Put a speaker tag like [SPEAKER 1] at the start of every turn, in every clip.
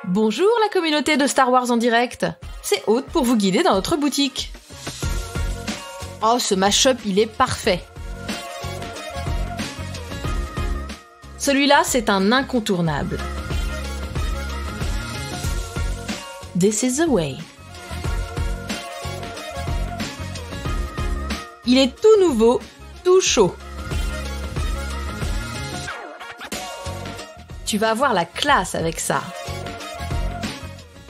[SPEAKER 1] Bonjour la communauté de Star Wars en direct, c'est Aude pour vous guider dans notre boutique. Oh, ce mash-up, il est parfait. Celui-là, c'est un incontournable. This is the way. Il est tout nouveau, tout chaud. Tu vas avoir la classe avec ça.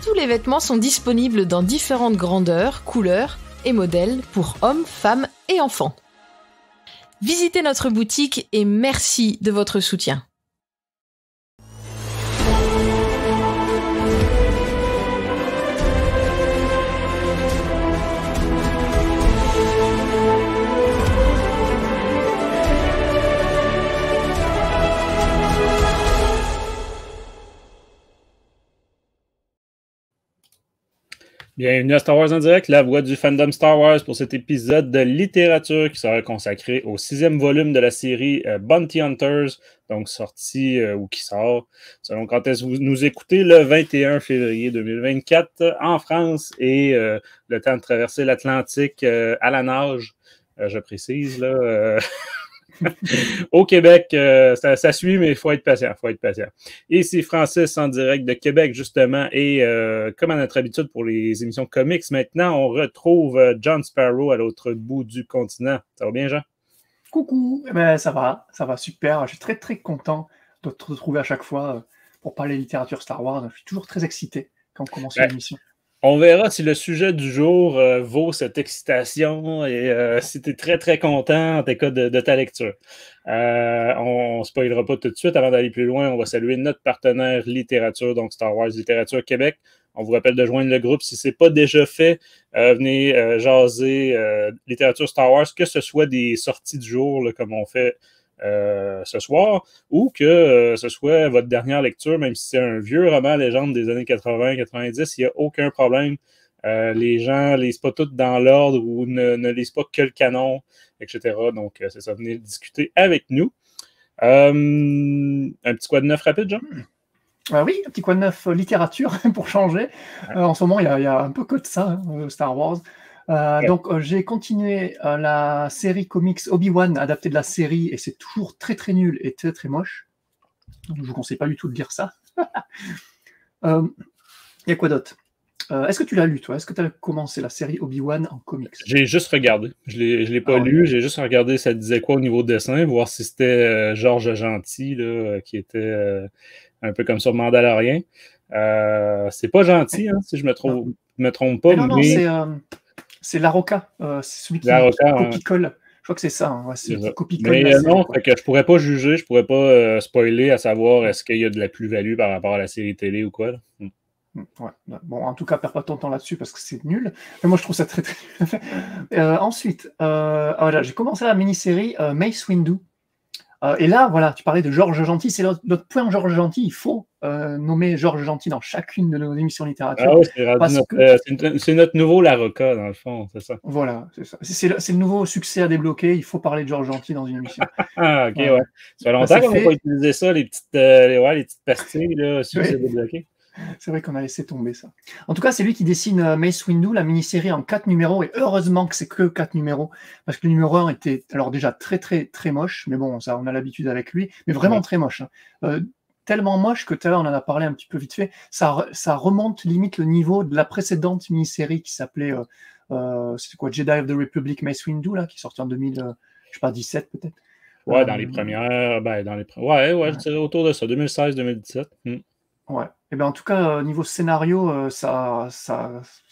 [SPEAKER 1] Tous les vêtements sont disponibles dans différentes grandeurs, couleurs et modèles pour hommes, femmes et enfants. Visitez notre boutique et merci de votre soutien.
[SPEAKER 2] Bienvenue à Star Wars en direct, la voix du fandom Star Wars pour cet épisode de littérature qui sera consacré au 6e volume de la série Bounty Hunters, donc sorti ou qui sort, selon quand est-ce que vous nous écoutez, le 21 février 2024 en France et le temps de traverser l'Atlantique à la nage, je précise, là... Au Québec, ça suit, mais il faut être patient, Et c'est Francis en direct de Québec, justement, et comme à notre habitude pour les émissions comics, maintenant, on retrouve John Sparrow à l'autre bout du continent. Ça va bien, Jean?
[SPEAKER 3] Coucou, ça va super. Je suis très, très content de te retrouver à chaque fois pour parler littérature Star Wars. Je suis toujours très excité quand on commence une émission.
[SPEAKER 2] On verra si le sujet du jour vaut cette excitation et si tu es très, très content en cas de ta lecture. On ne spoilera pas tout de suite. Avant d'aller plus loin, on va saluer notre partenaire littérature, donc Star Wars Littérature Québec. On vous rappelle de joindre le groupe si ce n'est pas déjà fait. Venez jaser littérature Star Wars, que ce soit des sorties du jour, là, comme on fait ce soir, ou que ce soit votre dernière lecture, même si c'est un vieux roman légende des années 80-90, il n'y a aucun problème. Les gens ne lisent pas tout dans l'ordre ou ne lisent pas que le canon, etc. Donc, c'est ça, venez discuter avec nous. Un petit quoi de neuf rapide, Jean?
[SPEAKER 3] Oui, un petit quoi de neuf littérature pour changer. En ce moment, il y a un peu que de ça, Star Wars. Donc, j'ai continué la série comics Obi-Wan, adaptée de la série, et c'est toujours très très nul et très très moche. Donc, je ne vous conseille pas du tout de lire ça. Il y a quoi d'autre? Est-ce que tu l'as lu, toi? Est-ce que tu as commencé la série Obi-Wan en comics?
[SPEAKER 2] J'ai juste regardé. Je l'ai pas lu, j'ai juste regardé ça disait quoi au niveau de dessin, voir si c'était Georges Gentil, là, qui était un peu comme ça, Mandalorien. C'est pas gentil, hein, si je me trompe pas.
[SPEAKER 3] Mais c'est Larroca, c'est celui qui copie-colle. Je crois que c'est ça, hein. Ouais, c'est qui copie-colle.
[SPEAKER 2] Mais non, fait que je pourrais pas juger, je pourrais pas spoiler à savoir est-ce qu'il y a de la plus-value par rapport à la série télé ou quoi. Là.
[SPEAKER 3] Ouais. Bon, en tout cas, perds pas ton temps là-dessus parce que c'est nul. Mais moi, je trouve ça très très nul. Ensuite, voilà, j'ai commencé la mini-série Mace Windu. Et là, voilà, tu parlais de Georges Gentil, c'est notre point Georges Gentil. Il faut nommer Georges Gentil dans chacune de nos émissions littérature.
[SPEAKER 2] Ah oui, c'est notre nouveau Larroca, dans le fond, c'est ça.
[SPEAKER 3] Voilà, c'est ça. C'est le nouveau succès à débloquer. Il faut parler de Georges Gentil dans une émission.
[SPEAKER 2] Ah, ok, ouais. Ça fait longtemps qu'on n'a pas utilisé ça, les petites pastilles, là, succès débloqué.
[SPEAKER 3] C'est vrai qu'on a laissé tomber ça. En tout cas, c'est lui qui dessine Mace Windu, la mini-série en 4 numéros, et heureusement que c'est que 4 numéros, parce que le numéro 1 était alors déjà très très très moche, mais bon, ça on a l'habitude avec lui, mais vraiment très moche. Tellement moche que tout à l'heure on en a parlé un petit peu vite fait, ça remonte limite le niveau de la précédente mini-série qui s'appelait c'est quoi, Jedi of the Republic Mace Windu, là, qui est sorti en 2017 peut-être.
[SPEAKER 2] Ouais, dans les premières, je dirais autour de ça, 2016-2017.
[SPEAKER 3] Ouais. Et ben en tout cas, niveau scénario, ça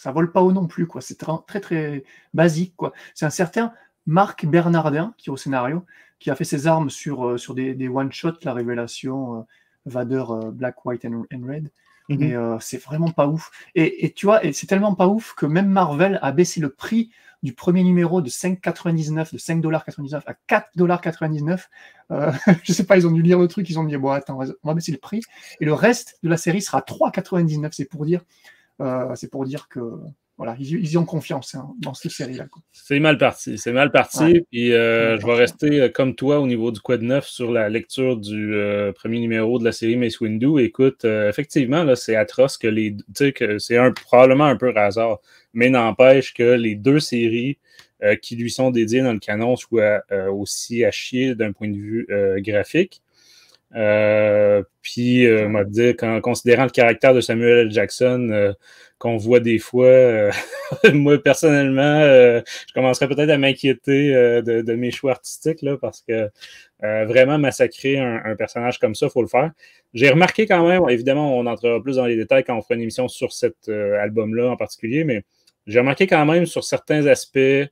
[SPEAKER 3] vole pas haut non plus, quoi. C'est très très basique, quoi. C'est un certain Marc Bernardin qui est au scénario, qui a fait ses armes sur des one-shots, la révélation Vader Black, White and Red. Mais c'est vraiment pas ouf. Et tu vois, et c'est tellement pas ouf que même Marvel a baissé le prix du premier numéro de 5,99, de 5,99 à 4,99 $. Je sais pas, ils ont dû lire le truc, ils ont dit bon attends, on va baisser le prix. Et le reste de la série sera 3,99. C'est pour dire que voilà, ils y ont confiance hein, dans cette série-là.
[SPEAKER 2] C'est mal parti. C'est mal parti.
[SPEAKER 3] Ouais.
[SPEAKER 2] Puis je vais rester comme toi au niveau du quoi de neuf sur la lecture du premier numéro de la série Mace Windu. Écoute, effectivement, là, c'est atroce que tu sais, que c'est probablement un peu hasard, mais n'empêche que les deux séries qui lui sont dédiées dans le canon soient aussi à chier d'un point de vue graphique. Puis, m'a dit, considérant le caractère de Samuel L. Jackson qu'on voit des fois, moi personnellement, je commencerais peut-être à m'inquiéter de mes choix artistiques là, parce que vraiment massacrer un personnage comme ça, il faut le faire. J'ai remarqué quand même, évidemment, on entrera plus dans les détails quand on fera une émission sur cet album-là en particulier, mais j'ai remarqué quand même sur certains aspects.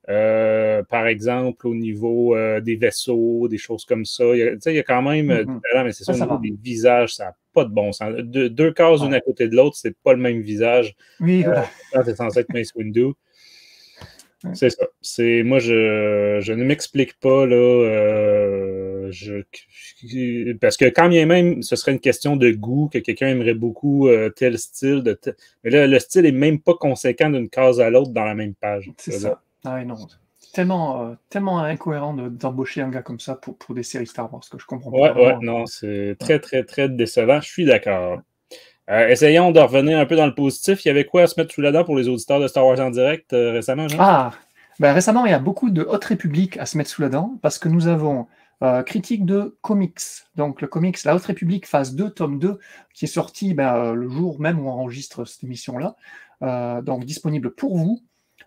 [SPEAKER 2] Par exemple, au niveau des vaisseaux, des choses comme ça. Il y a quand même du talent, mais c'est ça, au niveau des visages, ça n'a pas de bon sens. Deux cases une à côté de l'autre, c'est pas le même visage.
[SPEAKER 3] Oui, voilà.
[SPEAKER 2] Quand c'est censé être Mace Windu. C'est ça. Moi, je ne m'explique pas, là. Parce que quand bien même, ce serait une question de goût, que quelqu'un aimerait beaucoup tel style. Mais là, le style est même pas conséquent d'une case à l'autre dans la même page.
[SPEAKER 3] C'est ça. Ah non, c'est tellement incohérent d'embaucher un gars comme ça pour des séries Star Wars que je comprends pas.
[SPEAKER 2] Ouais, non, c'est très, très, très décevant. Je suis d'accord. Essayons de revenir un peu dans le positif. Il y avait quoi à se mettre sous la dent pour les auditeurs de Star Wars en direct récemment, Jean?
[SPEAKER 3] Récemment, il y a beaucoup de Haute République à se mettre sous la dent parce que nous avons critique de comics. Donc le comics La Haute République phase 2, tome 2, qui est sorti le jour même où on enregistre cette émission-là. Donc disponible pour vous.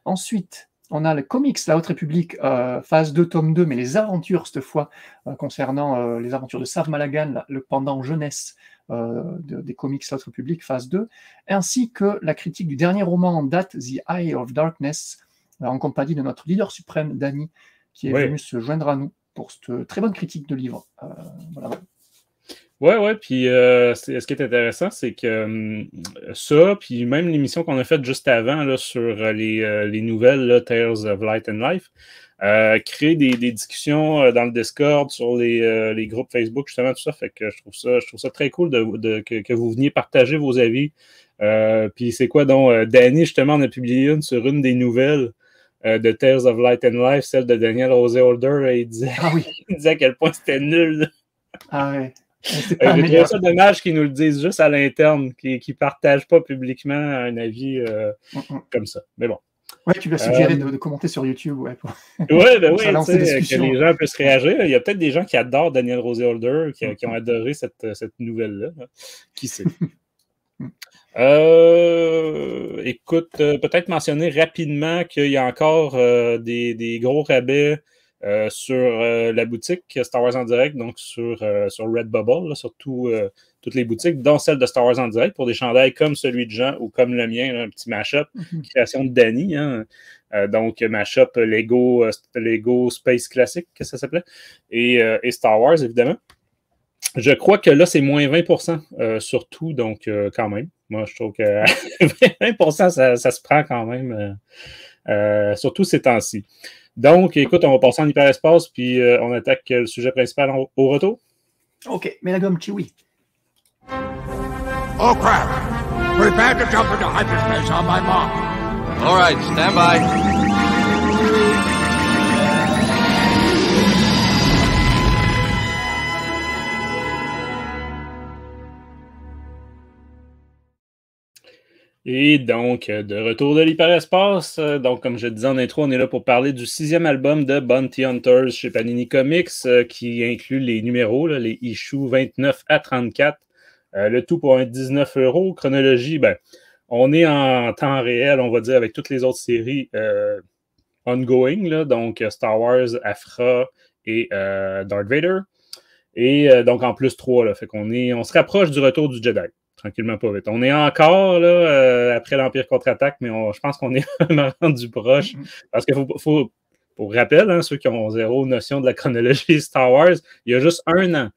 [SPEAKER 3] Ensuite, on a le comics La Haute République, phase 2, tome 2, mais les aventures, cette fois, concernant les aventures de Sav Malagan, le pendant jeunesse des comics La Haute République, phase 2, ainsi que la critique du dernier roman en date, The Eye of Darkness, en compagnie de notre leader suprême, Danny, qui est venu se joindre à nous pour cette très bonne critique de livre. Voilà.
[SPEAKER 2] Ouais, puis ce qui est intéressant, c'est que ça, puis même l'émission qu'on a faite juste avant là, sur les nouvelles là, Tales of Light and Life, créer des discussions dans le Discord, sur les groupes Facebook, justement, tout ça. Fait que je trouve ça très cool que vous veniez partager vos avis. Puis c'est quoi donc, Danny, justement, on a publié une sur une des nouvelles de Tales of Light and Life, celle de Daniel Rosé-Holder, et il disait à quel point c'était nul.
[SPEAKER 3] Ah ouais.
[SPEAKER 2] J'ai trouvé ça dommage qu'ils nous le disent juste à l'interne, qu'ils ne partagent pas publiquement un avis comme ça. Mais bon.
[SPEAKER 3] Ouais, tu lui as suggéré de commenter sur YouTube. Oui,
[SPEAKER 2] que les gens puissent réagir. Il y a peut-être des gens qui adorent Daniel Rosé-Holder, qui ont adoré cette nouvelle-là. Qui sait? Écoute, peut-être mentionner rapidement qu'il y a encore des gros rabais sur la boutique Star Wars en direct, donc sur Redbubble, là, sur toutes les boutiques, dont celle de Star Wars en direct, pour des chandails comme celui de Jean ou comme le mien, là, un petit mash-up, création de Danny. Hein, donc, mash-up Lego Space Classic, que ça s'appelait, et Star Wars, évidemment. Je crois que là, c'est moins 20%, surtout, donc quand même. Moi, je trouve que 20%, ça se prend quand même, surtout ces temps-ci. Donc, écoute, on va passer en hyperespace, puis on attaque le sujet principal au retour.
[SPEAKER 3] OK, mais la gomme Chewie.
[SPEAKER 4] Oh crap! Prepare to jump into hyperspace on my mark.
[SPEAKER 5] All right, stand by.
[SPEAKER 2] Et donc, de retour de l'hyperespace. Donc, comme je disais en intro, on est là pour parler du 6e album de Bounty Hunters chez Panini Comics, qui inclut les numéros, là, les issues 29 à 34. Le tout pour un 19 €. Chronologie, on est en temps réel, on va dire, avec toutes les autres séries ongoing, là, donc Star Wars, Aphra et Darth Vader. Et donc, en plus 3, là, fait on se rapproche du retour du Jedi. Tranquillement, pas vite. On est encore là après l'Empire contre-attaque, mais je pense qu'on est vraiment rendu proche. Parce que faut pour rappel, hein, ceux qui ont zéro notion de la chronologie Star Wars, il y a juste 1 an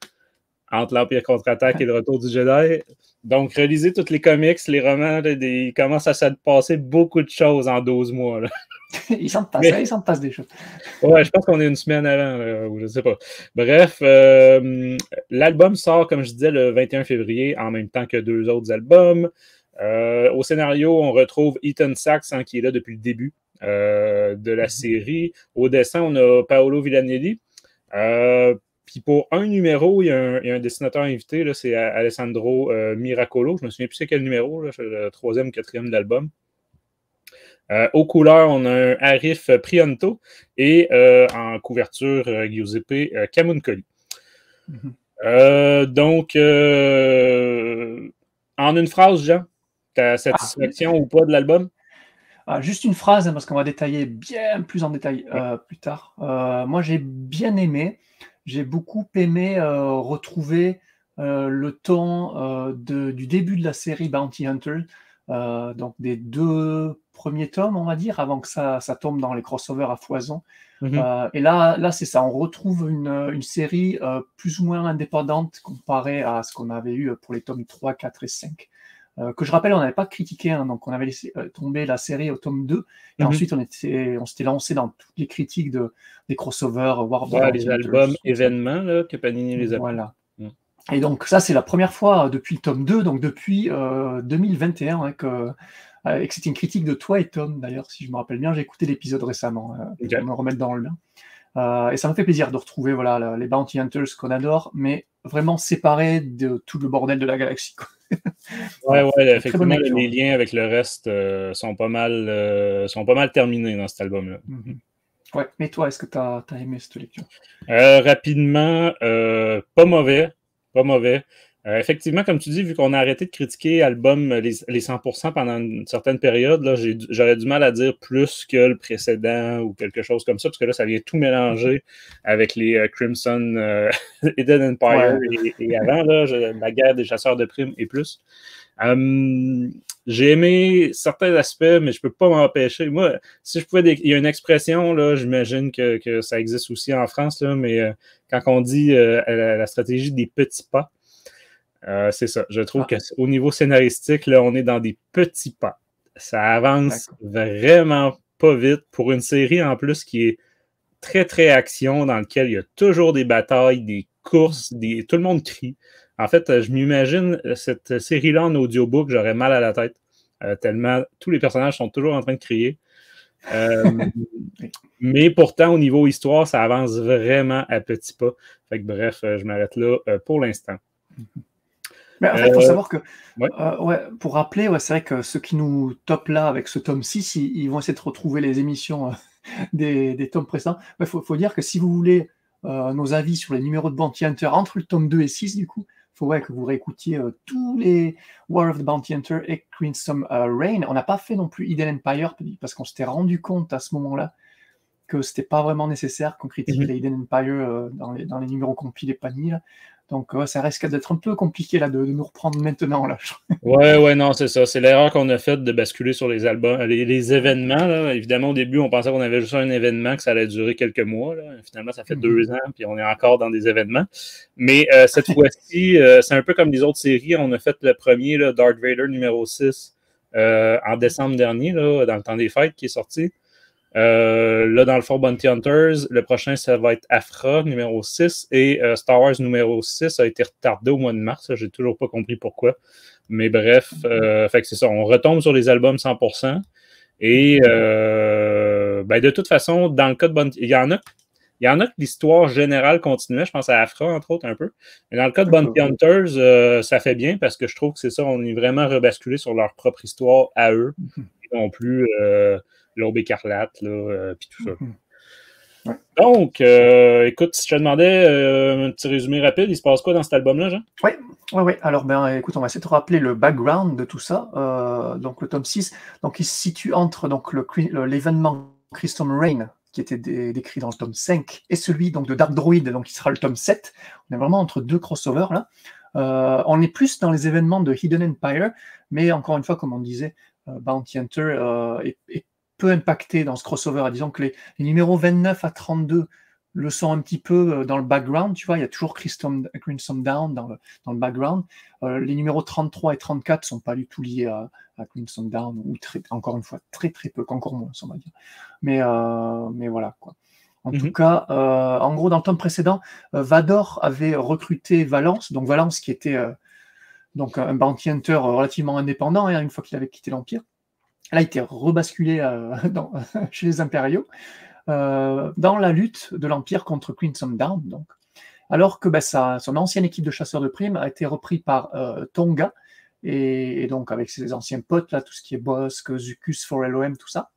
[SPEAKER 2] entre l'Empire contre-attaque et le retour du Jedi. Donc, relisez tous les comics, les romans, il commence à se passer beaucoup de choses en 12 mois. Là.
[SPEAKER 3] Il s'en passe des choses.
[SPEAKER 2] Ouais, je pense qu'on est une semaine avant, ou je ne sais pas. Bref, l'album sort, comme je disais, le 21 février, en même temps que 2 autres albums. Au scénario, on retrouve Ethan Sachs, hein, qui est là depuis le début de la série. Au dessin, on a Paolo Villanelli. Puis pour un numéro, il y a un dessinateur invité, là, c'est Alessandro Miracolo. Je me souviens plus c'est quel numéro, là, le 3e ou 4e de l'album. Aux couleurs, on a un Arif Prianto et en couverture, Giuseppe Camuncoli. Donc, en une phrase, Jean, ta satisfaction ou pas de l'album?
[SPEAKER 3] Juste une phrase, hein, parce qu'on va détailler bien plus en détail plus tard. Moi, j'ai bien aimé. J'ai beaucoup aimé retrouver le ton du début de la série Bounty Hunter, donc des 2 premiers tomes, on va dire, avant que ça tombe dans les crossovers à foison. Et là c'est ça, on retrouve une série plus ou moins indépendante comparée à ce qu'on avait eu pour les tomes 3, 4 et 5. Que je rappelle, on n'avait pas critiqué, hein, donc on avait laissé tomber la série au tome 2, et ensuite on s'était lancé dans toutes les critiques des crossovers, War of the
[SPEAKER 2] les albums événements là, que Panini les a.
[SPEAKER 3] Voilà. Et donc ça, c'est la première fois depuis le tome 2, donc depuis 2021, hein, que c'était une critique de toi et Tom, d'ailleurs, si je me rappelle bien. J'ai écouté l'épisode récemment, pour me remettre dans le bain. Et ça me fait plaisir de retrouver les Bounty Hunters qu'on adore, mais vraiment séparés de tout le bordel de la galaxie, quoi.
[SPEAKER 2] Ouais, effectivement, les liens avec le reste sont pas mal terminés dans cet album-là.
[SPEAKER 3] Ouais, mais toi, est-ce que tu as aimé cette lecture?
[SPEAKER 2] Rapidement, pas mauvais. Effectivement, comme tu dis, vu qu'on a arrêté de critiquer l'album les 100% pendant une certaine période, là, j'aurais du mal à dire plus que le précédent ou quelque chose comme ça, parce que là, ça vient tout mélanger avec les Crimson Hidden Empire et avant, là, la guerre des chasseurs de primes et plus. J'ai aimé certains aspects, mais je peux pas m'empêcher. Moi, si je pouvais... Il y a une expression, là, j'imagine que ça existe aussi en France, là, mais quand on dit la stratégie des petits pas, c'est ça. Je trouve qu'au niveau scénaristique, là, on est dans des petits pas. Ça avance vraiment pas vite pour une série en plus qui est très, très action, dans laquelle il y a toujours des batailles, des courses, tout le monde crie. En fait, je m'imagine cette série-là en audiobook, j'aurais mal à la tête, tellement tous les personnages sont toujours en train de crier. Mais pourtant, au niveau histoire, ça avance vraiment à petits pas. Fait que bref, je m'arrête là pour l'instant.
[SPEAKER 3] Mais en fait, il faut savoir que, pour rappeler, c'est vrai que ceux qui nous topent là avec ce tome 6, ils vont essayer de retrouver les émissions des tomes précédents. Il faut dire que si vous voulez nos avis sur les numéros de Bounty Hunter entre le tome 2 et 6, du coup, il faut que vous réécoutiez tous les War of the Bounty Hunter et Crimson Reign. On n'a pas fait non plus Hidden Empire, parce qu'on s'était rendu compte à ce moment-là que c'était pas vraiment nécessaire qu'on critique les Hidden Empire dans les numéros compilés Panini, là. Donc, ça risque d'être un peu compliqué là, de nous reprendre maintenant. Là.
[SPEAKER 2] Non, c'est ça. C'est l'erreur qu'on a faite de basculer sur les albums, les événements. Là. Évidemment, au début, on pensait qu'on avait juste un événement, que ça allait durer quelques mois. Là. Finalement, ça fait 2 ans, puis on est encore dans des événements. Mais cette fois-ci, c'est un peu comme les autres séries. On a fait le premier, là, Darth Vader numéro 6, en décembre dernier, là, dans le temps des fêtes, qui est sorti. Là, dans le fond, Bounty Hunters, le prochain, ça va être Afra, numéro 6, et Star Wars numéro 6 a été retardé au mois de mars. J'ai toujours pas compris pourquoi. Mais bref, fait que c'est ça. On retombe sur les albums 100%. Et de toute façon, dans le cas de Bounty, il y en a que l'histoire générale continuait. Je pense à Afra, entre autres, un peu. Mais dans le cas de Bounty Hunters, ça fait bien parce que je trouve que c'est ça. On est vraiment rebasculé sur leur propre histoire à eux. Et non plus... l'Aube écarlate, puis tout ça. Donc, écoute, si je te demandais un petit résumé rapide, il se passe quoi dans cet album-là, Jean?
[SPEAKER 3] Oui. Alors, écoute, on va essayer de rappeler le background de tout ça. Donc, le tome 6, donc, il se situe entre l'événement Crimson Reign, qui était décrit dans le tome 5, et celui donc, de Dark Droid, donc, qui sera le tome 7. On est vraiment entre 2 crossovers, là. On est plus dans les événements de Hidden Empire, mais encore une fois, comme on disait, Bounty Hunter est peu impacté dans ce crossover. Disons que les numéros 29 à 32 le sont un petit peu dans le background, tu vois, il y a toujours Crimson Dawn dans le background. Les numéros 33 et 34 ne sont pas du tout liés à Crimson Dawn, ou encore une fois, très très peu, qu'encore moins, on va dire. Mais voilà, quoi. En tout cas, en gros, dans le tome précédent, Vador avait recruté Valance, donc Valance qui était donc un bounty hunter relativement indépendant, hein, une fois qu'il avait quitté l'Empire. Là, il était rebasculé chez les impériaux dans la lutte de l'Empire contre Crimson Dawn, donc. Alors que son ancienne équipe de chasseurs de primes a été repris par Tonga, et donc avec ses anciens potes, là, tout ce qui est Bossk, Zuckuss, 4LOM, tout ça.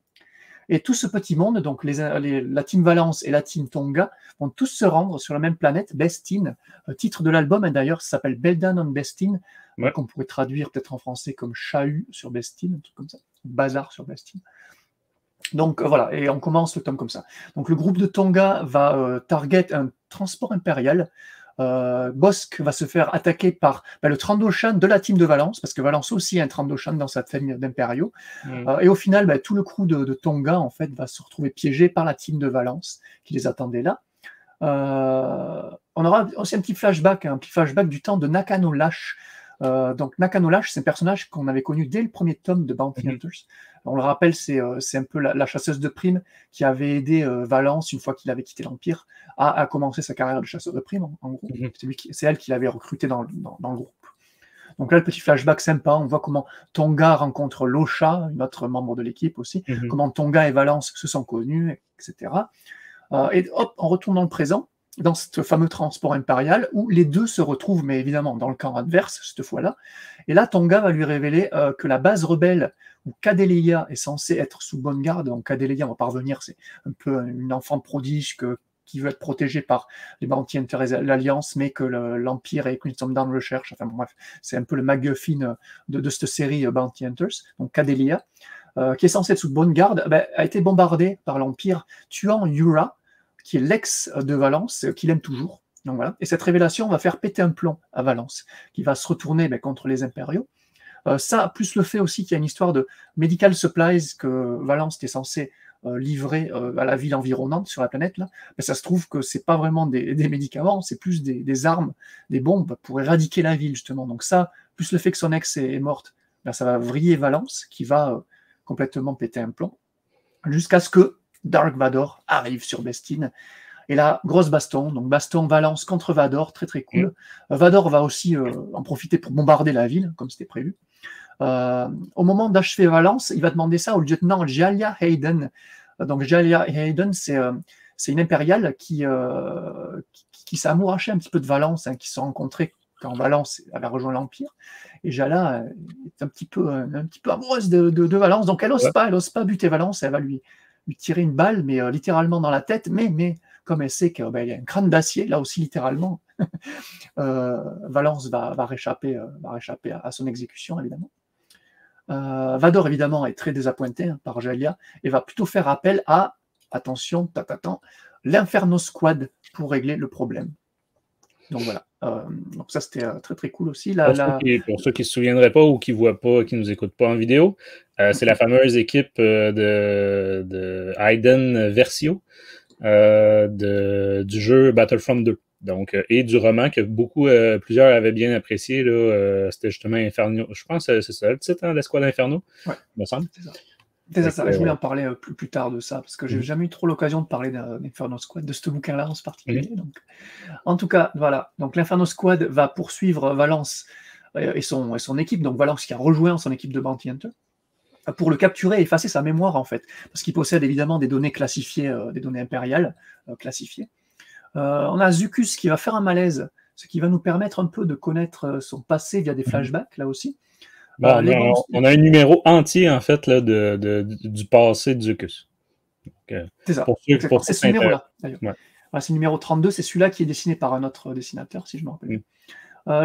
[SPEAKER 3] Et tout ce petit monde, donc la Team Valence et la Team Tonga, vont tous se rendre sur la même planète, Bestin. Titre de l'album, hein, d'ailleurs, ça s'appelle Beldan on Bestin, qu'on pourrait traduire peut-être en français comme Chahut sur Bestin, un truc comme ça, Bazar sur Bestin. Donc voilà, et on commence le tome comme ça. Donc le groupe de Tonga va target un transport impérial. Bossk va se faire attaquer par le Trandoshan de la team de Valence, parce que Valence aussi a un Trandoshan dans sa famille d'impériaux. Et au final, tout le crew de Tonga en fait va se retrouver piégé par la team de Valence qui les attendait là. On aura aussi un petit flashback du temps de Nakano Lash. Donc Nakano Lash, c'est un personnage qu'on avait connu dès le premier tome de Bounty Hunters. On le rappelle, c'est un peu la chasseuse de primes qui avait aidé Valence, une fois qu'il avait quitté l'Empire, à commencer sa carrière de chasseur de primes, en gros. C'est elle qui l'avait recruté dans le groupe. Donc là, le petit flashback sympa, on voit comment Tonga rencontre Losha, une autre membre de l'équipe aussi, comment Tonga et Valence se sont connus, etc. Et hop, on retourne dans le présent, dans ce fameux transport impérial, où les deux se retrouvent, mais évidemment dans le camp adverse, cette fois-là. Et là, Tonga va lui révéler que la base rebelle, où Kadeleia est censée être sous bonne garde, donc Kadeleia, on va pas revenir, c'est un peu une enfant prodige qui veut être protégée par les Bounty Hunters et l'Alliance, mais que l'Empire et Crimson Dawn recherchent. Enfin bon, bref, c'est un peu le MacGuffin de cette série Bounty Hunters. Donc Kadeleia, qui est censée être sous bonne garde, a été bombardée par l'Empire, tuant Yura, qui est l'ex de Valence, qu'il aime toujours. Donc voilà. Et cette révélation va faire péter un plomb à Valence, qui va se retourner contre les impériaux. Ça, plus le fait aussi qu'il y a une histoire de medical supplies que Valence était censé livrer à la ville environnante sur la planète, là, ça se trouve que c'est pas vraiment des médicaments, c'est plus des armes, des bombes pour éradiquer la ville, justement. Donc ça, plus le fait que son ex est morte, ça va vriller Valence, qui va complètement péter un plomb, jusqu'à ce que Dark Vador arrive sur Bestin. Et là, grosse baston, donc baston Valence contre Vador, très très cool. Vador va aussi en profiter pour bombarder la ville, comme c'était prévu. Au moment d'achever Valence, il va demander ça au lieutenant Jalia Hayden. Donc Jalia Hayden, c'est une impériale qui s'est amourachée un petit peu de Valence, qui se sont rencontrés quand Valence avait rejoint l'Empire. Et Jalia est un petit peu amoureuse de Valence, donc elle n'ose pas buter Valence, elle va lui tirer une balle, mais littéralement dans la tête, mais comme elle sait qu'il y a un crâne d'acier, là aussi littéralement, Valence va réchapper à son exécution, évidemment. Vador, évidemment, est très désappointé par Jalia et va plutôt faire appel à, attention, l'Inferno Squad pour régler le problème. Donc voilà. Donc ça, c'était très très cool aussi.
[SPEAKER 2] Pour ceux qui ne se souviendraient pas ou qui ne voient pas, qui ne nous écoutent pas en vidéo, c'est la fameuse équipe de Hayden Versio du jeu Battlefront 2. Donc, et du roman que plusieurs avaient bien apprécié. C'était justement Inferno. Je pense que c'est ça le titre, l'Escouade Inferno, il me semble.
[SPEAKER 3] C'est ça. Je voulais en parler plus tard de ça, parce que j'ai jamais eu trop l'occasion de parler d'Inferno Squad, de ce bouquin-là en particulier. Donc, en tout cas, voilà. Donc l'Inferno Squad va poursuivre Valence et son équipe, donc Valence qui a rejoint son équipe de Bounty Hunter, pour le capturer et effacer sa mémoire, en fait, parce qu'il possède évidemment des données classifiées, des données impériales classifiées. On a Zuckuss qui va faire un malaise, ce qui va nous permettre un peu de connaître son passé via des flashbacks, là aussi.
[SPEAKER 2] On a un numéro entier, en fait, là, du passé de Zuckuss.
[SPEAKER 3] C'est ça. C'est ce numéro-là, d'ailleurs. Ouais. Voilà, c'est le numéro 32, c'est celui-là qui est dessiné par un autre dessinateur, si je me rappelle.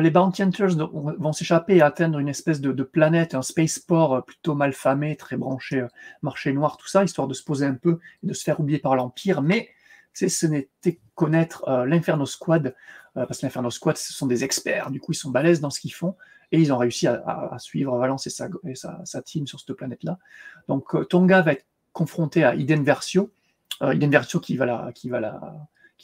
[SPEAKER 3] Les Bounty Hunters vont s'échapper et atteindre une espèce de planète, un spaceport plutôt mal famé, très branché, marché noir, tout ça, histoire de se poser un peu et de se faire oublier par l'Empire, mais ce n'était connaître l'Inferno Squad, parce que l'Inferno Squad, ce sont des experts, du coup ils sont balèzes dans ce qu'ils font, et ils ont réussi à suivre Valence et sa team sur cette planète-là. Donc Tonga va être confronté à Iden Versio qui va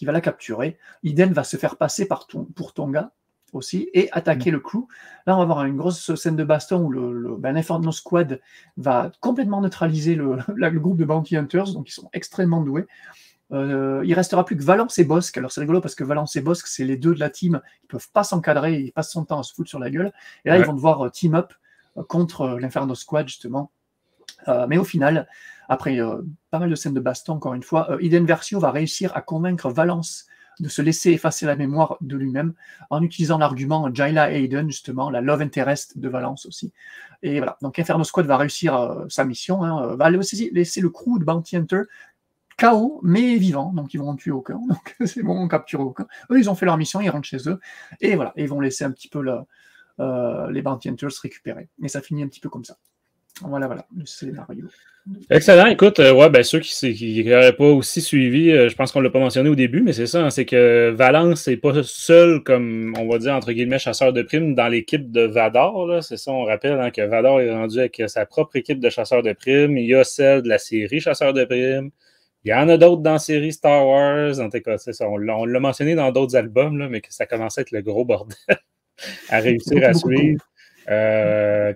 [SPEAKER 3] la capturer. Iden va se faire passer pour Tonga aussi, et attaquer le crew. Là, on va avoir une grosse scène de baston où l'Inferno Squad va complètement neutraliser le groupe de Bounty Hunters, donc ils sont extrêmement doués. il restera plus que Valence et Bosque. Alors c'est rigolo parce que Valence et Bosque, c'est les deux de la team, ils peuvent pas s'encadrer, ils passent son temps à se foutre sur la gueule. Et là, ils vont devoir team up contre l'Inferno Squad, justement. Mais au final, après pas mal de scènes de baston, encore une fois, Iden Versio va réussir à convaincre Valence de se laisser effacer la mémoire de lui-même en utilisant l'argument Jayla Hayden, justement, la love interest de Valence aussi. Et voilà, donc Inferno Squad va réussir sa mission, va laisser le crew de Bounty Hunter KO, mais vivant, donc ils vont en tuer aucun, donc c'est bon, on capture aucun. Eux, ils ont fait leur mission, ils rentrent chez eux, et voilà, ils vont laisser un petit peu les Bounty Hunters se récupérer. Et ça finit un petit peu comme ça. Voilà, le scénario.
[SPEAKER 2] Excellent. Écoute, ceux qui n'auraient pas aussi suivi, je pense qu'on ne l'a pas mentionné au début, mais c'est ça, hein, c'est que Valence n'est pas seul comme, on va dire, entre guillemets, chasseur de primes dans l'équipe de Vador. Là. C'est ça, on rappelle que Vador est rendu avec sa propre équipe de chasseurs de primes. Il y a celle de la série chasseurs de primes. Il y en a d'autres dans la série Star Wars. En tout cas, c'est ça. On l'a mentionné dans d'autres albums, là, mais que ça commençait à être le gros bordel à réussir à suivre.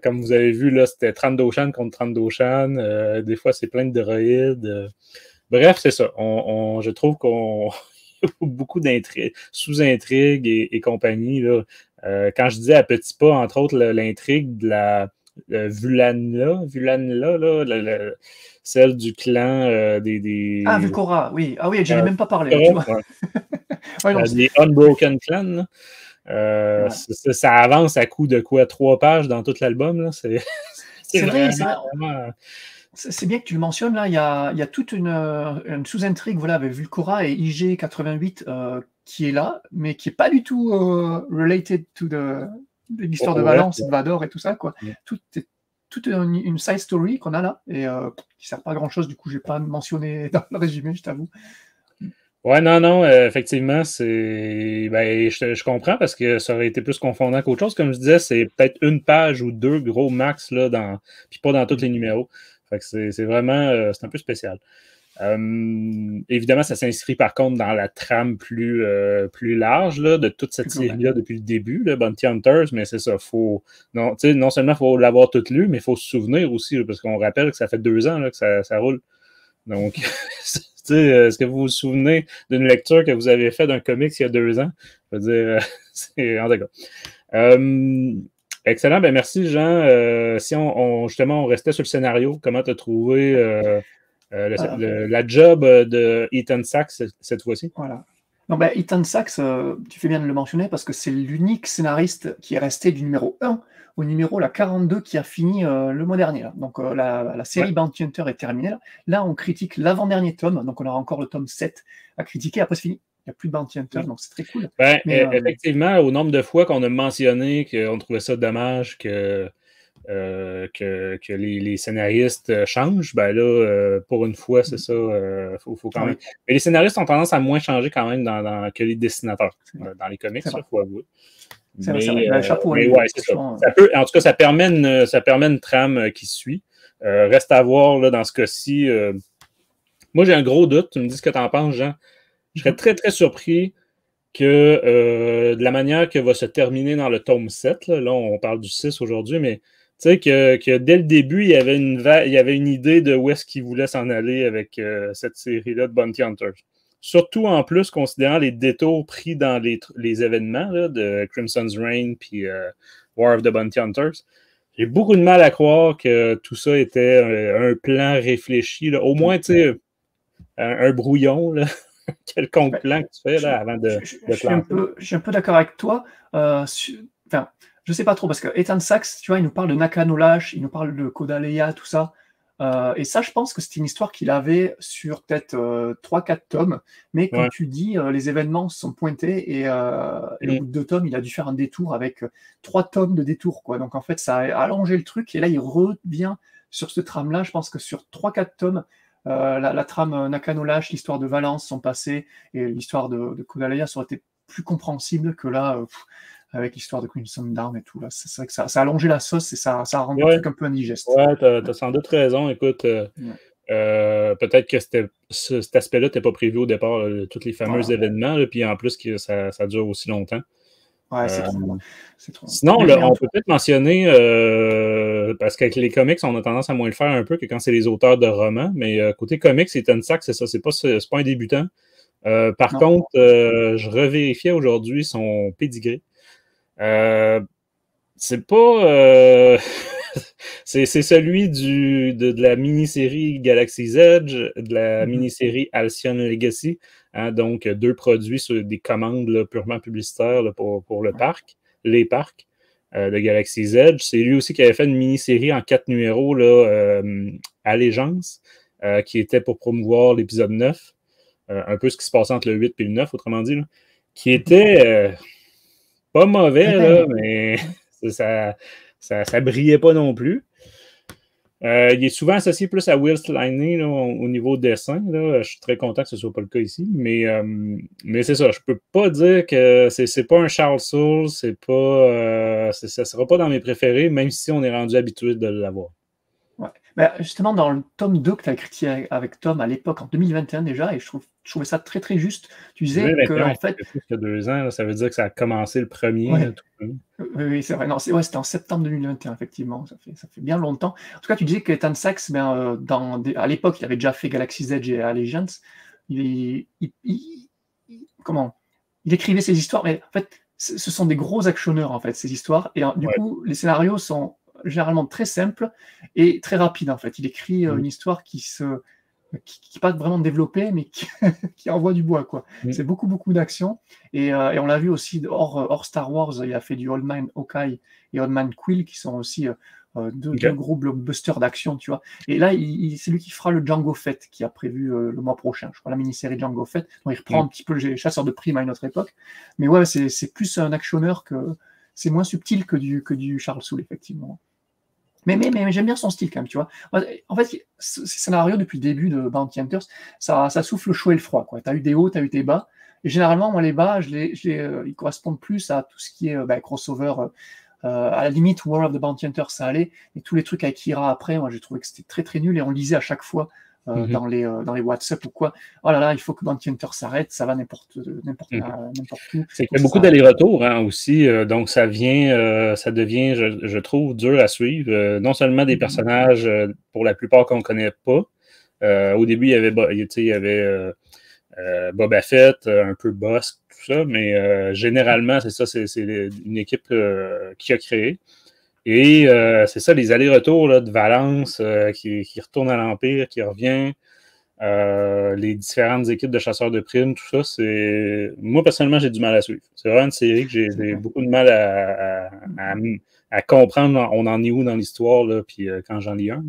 [SPEAKER 2] Comme vous avez vu, là, c'était Trandoshan contre Trandoshan. Des fois, c'est plein de droïdes. Bref, c'est ça. Je trouve qu'on y a beaucoup d'intrigues, sous-intrigues et compagnie. Là. Quand je disais à petits pas, entre autres, l'intrigue de la Vulanla, là, celle du clan des...
[SPEAKER 3] Ah, Vulcora, oui. Ah oui, je n'ai même pas parlé. Tu vois.
[SPEAKER 2] Ouais, des Unbroken Clan, là. Ça avance à coup de quoi? 3 pages dans tout l'album. C'est
[SPEAKER 3] vrai, c'est bien que tu le mentionnes. Là, il y a toute une sous-intrigue avec Vulcora et IG-88 qui est là, mais qui n'est pas du tout related to l'histoire de Valence, de Vador et tout ça. Quoi. Toute une side story qu'on a là et qui ne sert pas à grand-chose. Du coup, je n'ai pas mentionné dans le résumé, je t'avoue.
[SPEAKER 2] Ouais, non, effectivement, je comprends parce que ça aurait été plus confondant qu'autre chose. Comme je disais, c'est peut-être 1 page ou 2 gros max, là, puis pas dans tous les numéros. Fait que c'est vraiment, c'est un peu spécial. Évidemment, ça s'inscrit par contre dans la trame plus large là, de toute cette série-là depuis le début, là, Bounty Hunters, mais c'est ça, non seulement il faut l'avoir toute lu, mais il faut se souvenir aussi, là, parce qu'on rappelle que ça fait 2 ans là, que ça roule. Donc, est-ce que vous vous souvenez d'une lecture que vous avez faite d'un comics il y a 2 ans? Je veux dire, c'est en tout cas. Excellent, merci Jean. Si justement on restait sur le scénario, comment tu as trouvé la job de Ethan Sachs cette fois-ci?
[SPEAKER 3] Voilà. Non, Ethan Sachs, tu fais bien de le mentionner parce que c'est l'unique scénariste qui est resté du numéro 1 au numéro 42 qui a fini le mois dernier. Là. Donc la série Bounty Hunter est terminée. Là, on critique l'avant-dernier tome, donc on aura encore le tome 7 à critiquer. Après, c'est fini. Il n'y a plus de Bounty Hunter, donc c'est très cool.
[SPEAKER 2] Effectivement, au nombre de fois qu'on a mentionné qu'on trouvait ça dommage que les scénaristes changent, pour une fois, c'est ça, faut quand même. Mais les scénaristes ont tendance à moins changer quand même que les dessinateurs dans les comics, il faut avouer.
[SPEAKER 3] C'est vrai. Chapeau,
[SPEAKER 2] c'est ça. En tout cas, ça permet une trame qui suit. Reste à voir là, dans ce cas-ci. Moi, j'ai un gros doute. Tu me dis ce que tu en penses, Jean. Je serais très, très surpris que de la manière que va se terminer dans le tome 7, là on parle du 6 aujourd'hui, mais tu sais que dès le début, il y avait une idée de où est-ce qu'il voulait s'en aller avec cette série-là de Bounty Hunters. Surtout en plus, considérant les détours pris dans les événements là, de Crimson's Reign puis War of the Bounty Hunters. J'ai beaucoup de mal à croire que tout ça était un plan réfléchi. Là. Au moins, tu sais, un brouillon, là. Quelconque plan que tu fais là, avant de
[SPEAKER 3] je suis un peu d'accord avec toi. Je sais pas trop, parce que Ethan Sachs, tu vois, il nous parle de Nakano Lash, il nous parle de Kodaleia, tout ça. Et ça, je pense que c'était une histoire qu'il avait sur peut-être 3-4 tomes. Mais comme tu dis, les événements se sont pointés et au bout de 2 tomes, il a dû faire un détour avec 3 tomes de détour. Quoi. Donc en fait, ça a allongé le truc. Et là, il revient sur ce trame-là. Je pense que sur 3-4 tomes, la trame Nakano Lash, l'histoire de Valence, son passé, et l'histoire de Kodaleia, ça aurait été plus compréhensible que là, avec l'histoire de Crimson Dawn et tout. Là. C'est vrai que ça a allongé la sauce et ça a rendu le truc un peu indigeste.
[SPEAKER 2] Ouais, t'as sans doute raison. Écoute, peut-être que cet aspect-là n'était pas prévu au départ, tous les fameux événements, là, puis en plus que ça dure aussi longtemps.
[SPEAKER 3] Ouais, c'est trop.
[SPEAKER 2] Sinon, on peut peut-être mentionner parce qu'avec les comics, on a tendance à moins le faire un peu que quand c'est les auteurs de romans. Mais côté comics, Ethan Sachs, c'est ça, c'est pas un débutant. Par contre, je revérifiais aujourd'hui son pédigré. C'est pas... c'est celui de la mini-série Galaxy's Edge, de la mini-série Halcyon Legacy, hein, donc 2 produits sur des commandes là, purement publicitaires là, pour les parcs de Galaxy's Edge. C'est lui aussi qui avait fait une mini-série en 4 numéros, là, Allégeance, qui était pour promouvoir l'épisode 9, un peu ce qui se passait entre le 8 et le 9, autrement dit, là, qui était pas mauvais, là, mais ça brillait pas non plus. Il est souvent associé plus à Will Slaney là, au niveau dessin. Là. Je suis très content que ce ne soit pas le cas ici. Mais c'est ça. Je peux pas dire que c'est pas un Charles Soule. Ça ne sera pas dans mes préférés, même si on est rendu habitué de l'avoir.
[SPEAKER 3] Ouais. Ben, justement, dans le tome 2 que tu as écrit avec Tom à l'époque, en 2021 déjà, et je trouvais ça très très juste. Tu disais que en fait.
[SPEAKER 2] Plus que 2 ans, là, ça veut dire que ça a commencé le premier.
[SPEAKER 3] Ouais.
[SPEAKER 2] Là, tout.
[SPEAKER 3] Oui, c'est vrai. Non, c'était en septembre 2021, effectivement. Ça fait bien longtemps. En tout cas, tu disais que Ethan Sachs, à l'époque, il avait déjà fait Galaxy's Edge et Allegiance. Il écrivait ses histoires, mais en fait, ce sont des gros actionneurs, en fait, ces histoires. Et du coup, les scénarios sont généralement très simples et très rapides, en fait. Il écrit une histoire qui n'est pas vraiment développée, mais qui envoie du bois, quoi. C'est beaucoup d'action. Et on l'a vu aussi, hors Star Wars, il a fait du Old Man Hawkeye et Old Man Quill, qui sont aussi deux gros blockbusters d'action, tu vois. Et là, c'est lui qui fera le Jango Fett, qui a prévu le mois prochain, je crois, la mini-série Jango Fett. Donc, il reprend un petit peu le chasseur de primes à une autre époque. Mais ouais, c'est plus un actionneur c'est moins subtil que du Charles Soule, effectivement. Mais j'aime bien son style quand même, tu vois. En fait, ces scénarios depuis le début de Bounty Hunters, ça souffle le chaud et le froid, quoi. T'as eu des hauts, t'as eu des bas. Et généralement, moi, les bas, ils correspondent plus à tout ce qui est crossover. À la limite, War of the Bounty Hunters, ça allait. Et tous les trucs avec Kira après, moi, j'ai trouvé que c'était très très nul. Et on lisait à chaque fois dans les WhatsApp ou quoi. Oh là là, il faut que Bounty Hunter s'arrête, ça va n'importe où.
[SPEAKER 2] C'est qu'il y a beaucoup d'allers-retours aussi, donc ça devient, je trouve, dur à suivre. Non seulement des personnages, pour la plupart qu'on ne connaît pas. Au début, il y avait Boba Fett, un peu Bossk, tout ça, mais généralement, c'est ça, c'est une équipe qui a créé. Et c'est ça, les allers-retours là, de Valence qui retourne à l'Empire, qui revient, les différentes équipes de chasseurs de primes, tout ça, c'est... Moi, personnellement, j'ai du mal à suivre. C'est vraiment une série que j'ai beaucoup de mal à comprendre. On en est où dans l'histoire, là, puis quand j'en lis un.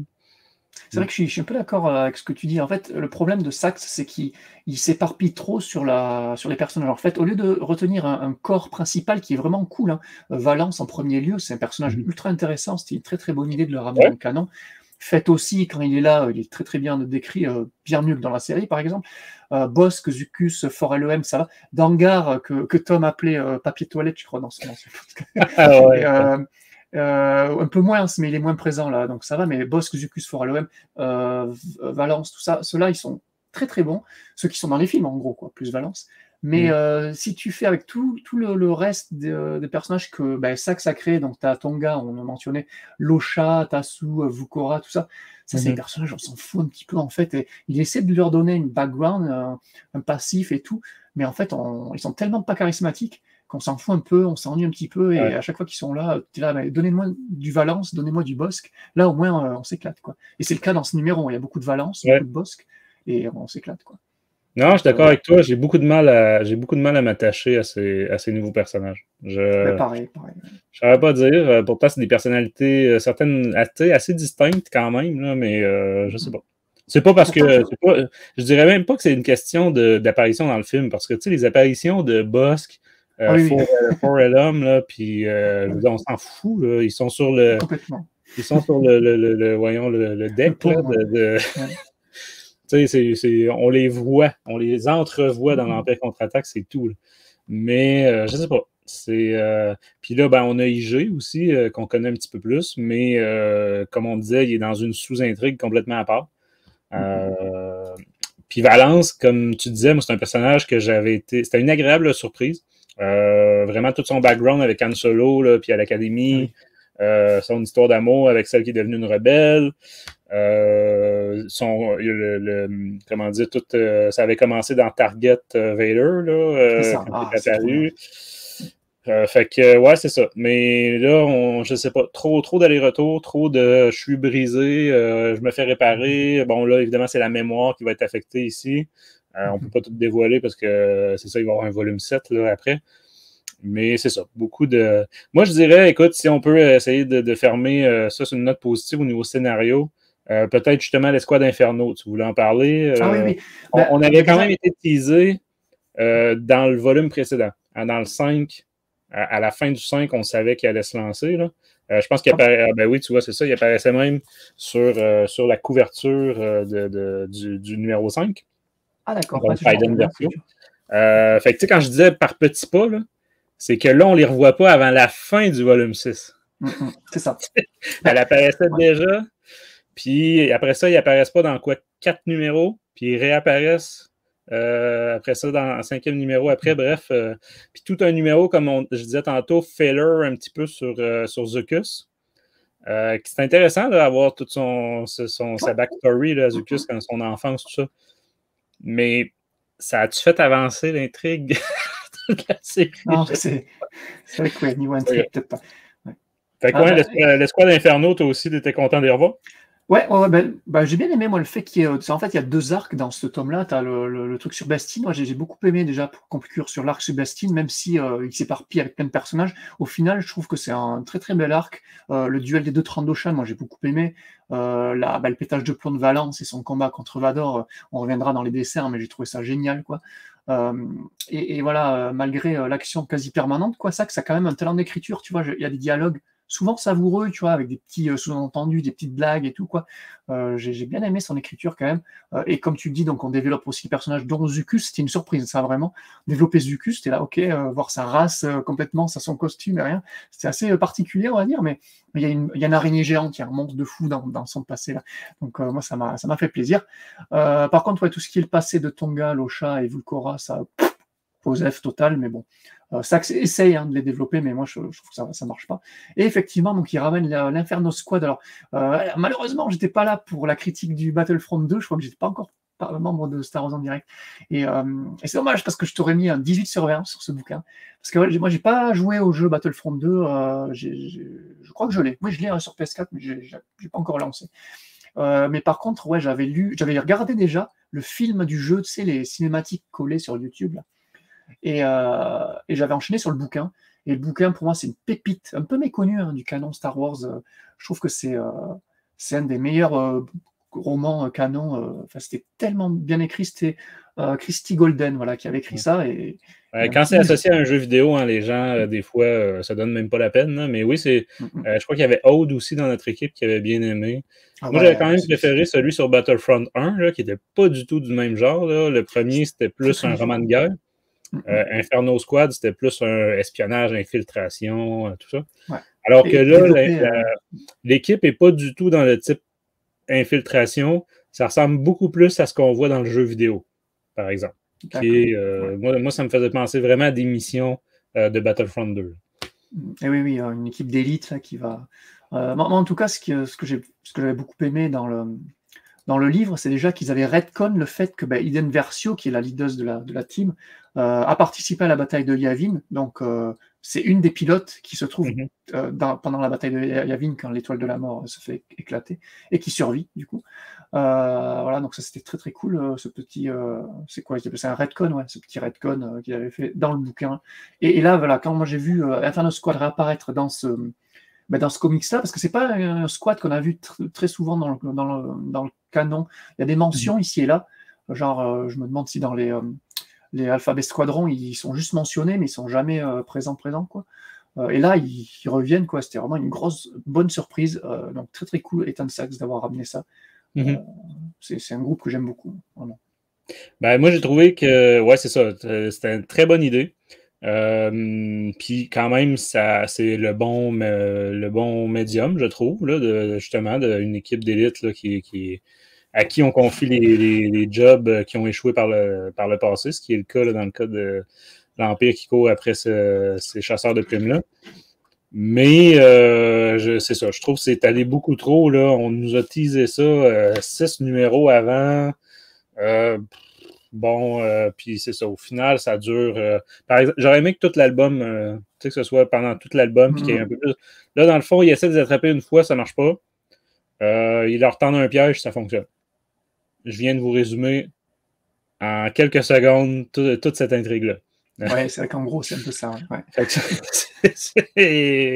[SPEAKER 3] C'est vrai que je suis un peu d'accord avec ce que tu dis. En fait, le problème de Sachs, c'est qu'il s'éparpille trop sur les personnages. En fait, au lieu de retenir un corps principal qui est vraiment cool, hein, Valence en premier lieu, c'est un personnage ultra intéressant. C'était une très très bonne idée de le ramener dans le canon. Fett aussi, quand il est là, il est très très bien décrit, bien mieux que dans la série, par exemple. Bossk, Zuckuss, Forel-OM, ça va. Dangar, que Tom appelait papier toilette, je crois, dans ce moment. Un peu moins, mais il est moins présent là, donc ça va. Mais Bossk, Zuckuss, Forel-OM, Valence, tout ça, ceux-là, ils sont très très bons. Ceux qui sont dans les films, en gros, quoi, plus Valence. Mais si tu fais avec tout le reste des personnages que Sachs a créé, donc tu as Tonga, on a mentionné, Losha, Tasu, Vukora, tout ça, c'est des personnages, on s'en fout un petit peu en fait. Et il essaie de leur donner une background, un passif et tout, mais en fait, ils sont tellement pas charismatiques qu'on s'en fout un peu, on s'ennuie un petit peu, et à chaque fois qu'ils sont là, tu es là, donnez-moi du Valence, donnez-moi du Bossk. Là, au moins, on s'éclate, quoi. Et c'est le cas dans ce numéro, il y a beaucoup de Valence, beaucoup de Bossk, et on s'éclate, quoi.
[SPEAKER 2] Non, je suis d'accord avec toi. J'ai beaucoup de mal à m'attacher à ces nouveaux personnages.
[SPEAKER 3] Pareil.
[SPEAKER 2] Je saurais pas dire. Pourtant, c'est des personnalités certaines assez distinctes quand même, là, mais je sais pas. C'est pas parce que je dirais même pas que c'est une question d'apparition dans le film, parce que tu sais, les apparitions de Bossk, Forel-OM, là, puis on s'en fout, là, ils sont sur le.
[SPEAKER 3] Complètement.
[SPEAKER 2] Ils sont sur le deck là, on les voit, on les entrevoit dans l'Empire contre-attaque, c'est tout. Là. Mais je sais pas. Puis là, on a IG aussi, qu'on connaît un petit peu plus, mais comme on disait, il est dans une sous-intrigue complètement à part. Puis Valence, comme tu disais, moi, c'est un personnage que c'était une agréable surprise. Vraiment tout son background avec Han Solo, là, puis à l'Académie. son histoire d'amour avec celle qui est devenue une rebelle. Comment dire, tout, ça avait commencé dans Target Vader, là, quand il est apparu. Fait que, ouais, c'est ça. Mais là, je sais pas, trop d'aller-retour, trop de je suis brisé, je me fais réparer. Bon, là, évidemment, c'est la mémoire qui va être affectée ici. On peut pas tout dévoiler parce que c'est ça, il va y avoir un volume 7 là, après. Mais c'est ça, beaucoup de... Moi, je dirais, écoute, si on peut essayer de fermer ça sur une note positive au niveau scénario, peut-être justement l'Escouade Inferno, tu voulais en parler?
[SPEAKER 3] Ah oui.
[SPEAKER 2] On avait quand même été teasé dans le volume précédent. Dans le 5, à la fin du 5, on savait qu'il allait se lancer. Là. Je pense qu'il apparaît... ben oui, tu vois, c'est ça, il apparaissait même sur la couverture du numéro 5.
[SPEAKER 3] Ah d'accord.
[SPEAKER 2] Donc, Biden version. Fait que tu sais, quand je disais par petits pas, là, c'est que là, on ne les revoit pas avant la fin du volume 6.
[SPEAKER 3] C'est ça.
[SPEAKER 2] Elle apparaissait déjà, puis après ça, ils apparaissent pas dans quoi? 4 numéros, puis ils réapparaissent après ça dans un 5e numéro après. Bref, puis tout un numéro, comme je disais tantôt, filler un petit peu sur Zuckuss. C'est intéressant d'avoir toute sa backstory, là, Zuckuss, quand son enfance, tout ça. Mais ça a-tu fait avancer l'intrigue?
[SPEAKER 3] Non, c'est vrai que niveau intrigue, peut-être pas.
[SPEAKER 2] Ouais. Fait que l'Escouade Inferno, toi aussi, t'étais content d'y revoir?
[SPEAKER 3] Ouais, j'ai bien aimé moi le fait qu'il y ait, en fait, il y a 2 arcs dans ce tome-là. Tu as le truc sur Bastille. Moi, j'ai beaucoup aimé déjà pour conclure sur l'arc sur Bastille, même si il s'éparpille avec plein de personnages. Au final, je trouve que c'est un très très bel arc. Le duel des 2 Trandoshan, moi j'ai beaucoup aimé. Le pétage de plomb de Valence et son combat contre Vador, on reviendra dans les desserts, mais j'ai trouvé ça génial, quoi. Et voilà, malgré l'action quasi permanente, quoi, ça a quand même un talent d'écriture, tu vois. Il y a des dialogues souvent savoureux, tu vois, avec des petits sous-entendus, des petites blagues et tout, quoi. J'ai bien aimé son écriture quand même. Et comme tu le dis, donc on développe aussi le personnage dont Zuckuss, c'était une surprise, ça vraiment. Développer Zuckuss, c'était là, ok, voir sa race complètement, son costume et rien. C'était assez particulier, on va dire, mais il y a une araignée géante, il y a un monstre de fou dans son passé là. Donc moi, ça m'a fait plaisir. Par contre, ouais, tout ce qui est le passé de Tonga, Losha et Vulcora, ça pose F total, mais bon. Sax essaye de les développer, mais moi je trouve que ça marche pas. Et effectivement, donc il ramène l'Inferno Squad. Alors malheureusement, j'étais pas là pour la critique du Battlefront 2. Je crois que j'étais pas encore membre de Star Wars en direct. Et c'est dommage parce que je t'aurais mis un 18 sur 20 sur ce bouquin. Parce que moi j'ai pas joué au jeu Battlefront 2. Je crois que je l'ai. Oui, je l'ai sur PS4, mais j'ai pas encore lancé. Mais par contre, ouais, j'avais regardé déjà le film du jeu, tu sais, les cinématiques collées sur YouTube là. Et j'avais enchaîné sur le bouquin. Et le bouquin, pour moi, c'est une pépite, un peu méconnue du canon Star Wars. Je trouve que c'est un des meilleurs romans canon. C'était tellement bien écrit. C'était Christy Golden qui avait écrit ça. Et
[SPEAKER 2] quand c'est associé à un jeu vidéo, les gens, des fois, ça donne même pas la peine. Hein, mais oui, je crois qu'il y avait Aude aussi dans notre équipe qui avait bien aimé. Moi, j'avais quand même préféré celui sur Battlefront 1, là, qui n'était pas du tout du même genre. Là. Le premier, c'était plus un roman de guerre. Inferno Squad, c'était plus un espionnage, infiltration, tout ça. Ouais. Alors que là, l'équipe n'est pas du tout dans le type infiltration. Ça ressemble beaucoup plus à ce qu'on voit dans le jeu vidéo, par exemple. Qui est, moi, ça me faisait penser vraiment à des missions de Battlefront 2.
[SPEAKER 3] Et oui, une équipe d'élite qui va... en tout cas, ce que j'avais beaucoup aimé dans le livre, c'est déjà qu'ils avaient retcon le fait que Iden Versio, qui est la leader de la team, a participé à la bataille de Yavin. Donc, c'est une des pilotes qui se trouve pendant la bataille de Yavin, quand l'étoile de la mort se fait éclater, et qui survit, du coup. Voilà, donc ça, c'était très, très cool, ce petit... c'est quoi? C'est un retcon, ce petit retcon qu'il avait fait dans le bouquin. Et là, voilà, quand moi j'ai vu Inferno Squad réapparaître dans ce comics-là, parce que c'est pas un squad qu'on a vu très souvent dans le canon. Il y a des mentions ici et là. Genre, je me demande si dans les Alphabet Squadron, ils sont juste mentionnés, mais ils sont jamais présents, quoi. Et là, ils reviennent, quoi. C'était vraiment une bonne surprise. Donc, très, très cool, Ethan Sachs, d'avoir ramené ça. C'est un groupe que j'aime beaucoup, vraiment.
[SPEAKER 2] Moi, j'ai trouvé que, c'est ça. C'était une très bonne idée. Puis quand même, c'est le bon médium, je trouve, là, justement, d'une équipe d'élite là, à qui on confie les jobs qui ont échoué par le passé, ce qui est le cas là, dans le cas de l'Empire qui court après ces chasseurs de primes-là. Mais c'est ça, je trouve que c'est allé beaucoup trop. Là. On nous a teasé ça 6 numéros avant. Puis c'est ça. Au final, ça dure. Par exemple, j'aurais aimé que tout l'album, tu sais, que ce soit pendant tout l'album, puis qu'il y ait un peu plus. Là, dans le fond, il essaie de les attraper une fois, ça marche pas. Il leur tend un piège, ça fonctionne. Je viens de vous résumer en quelques secondes toute cette intrigue-là.
[SPEAKER 3] Ouais, c'est vrai qu'en gros, c'est un peu ça. Ouais.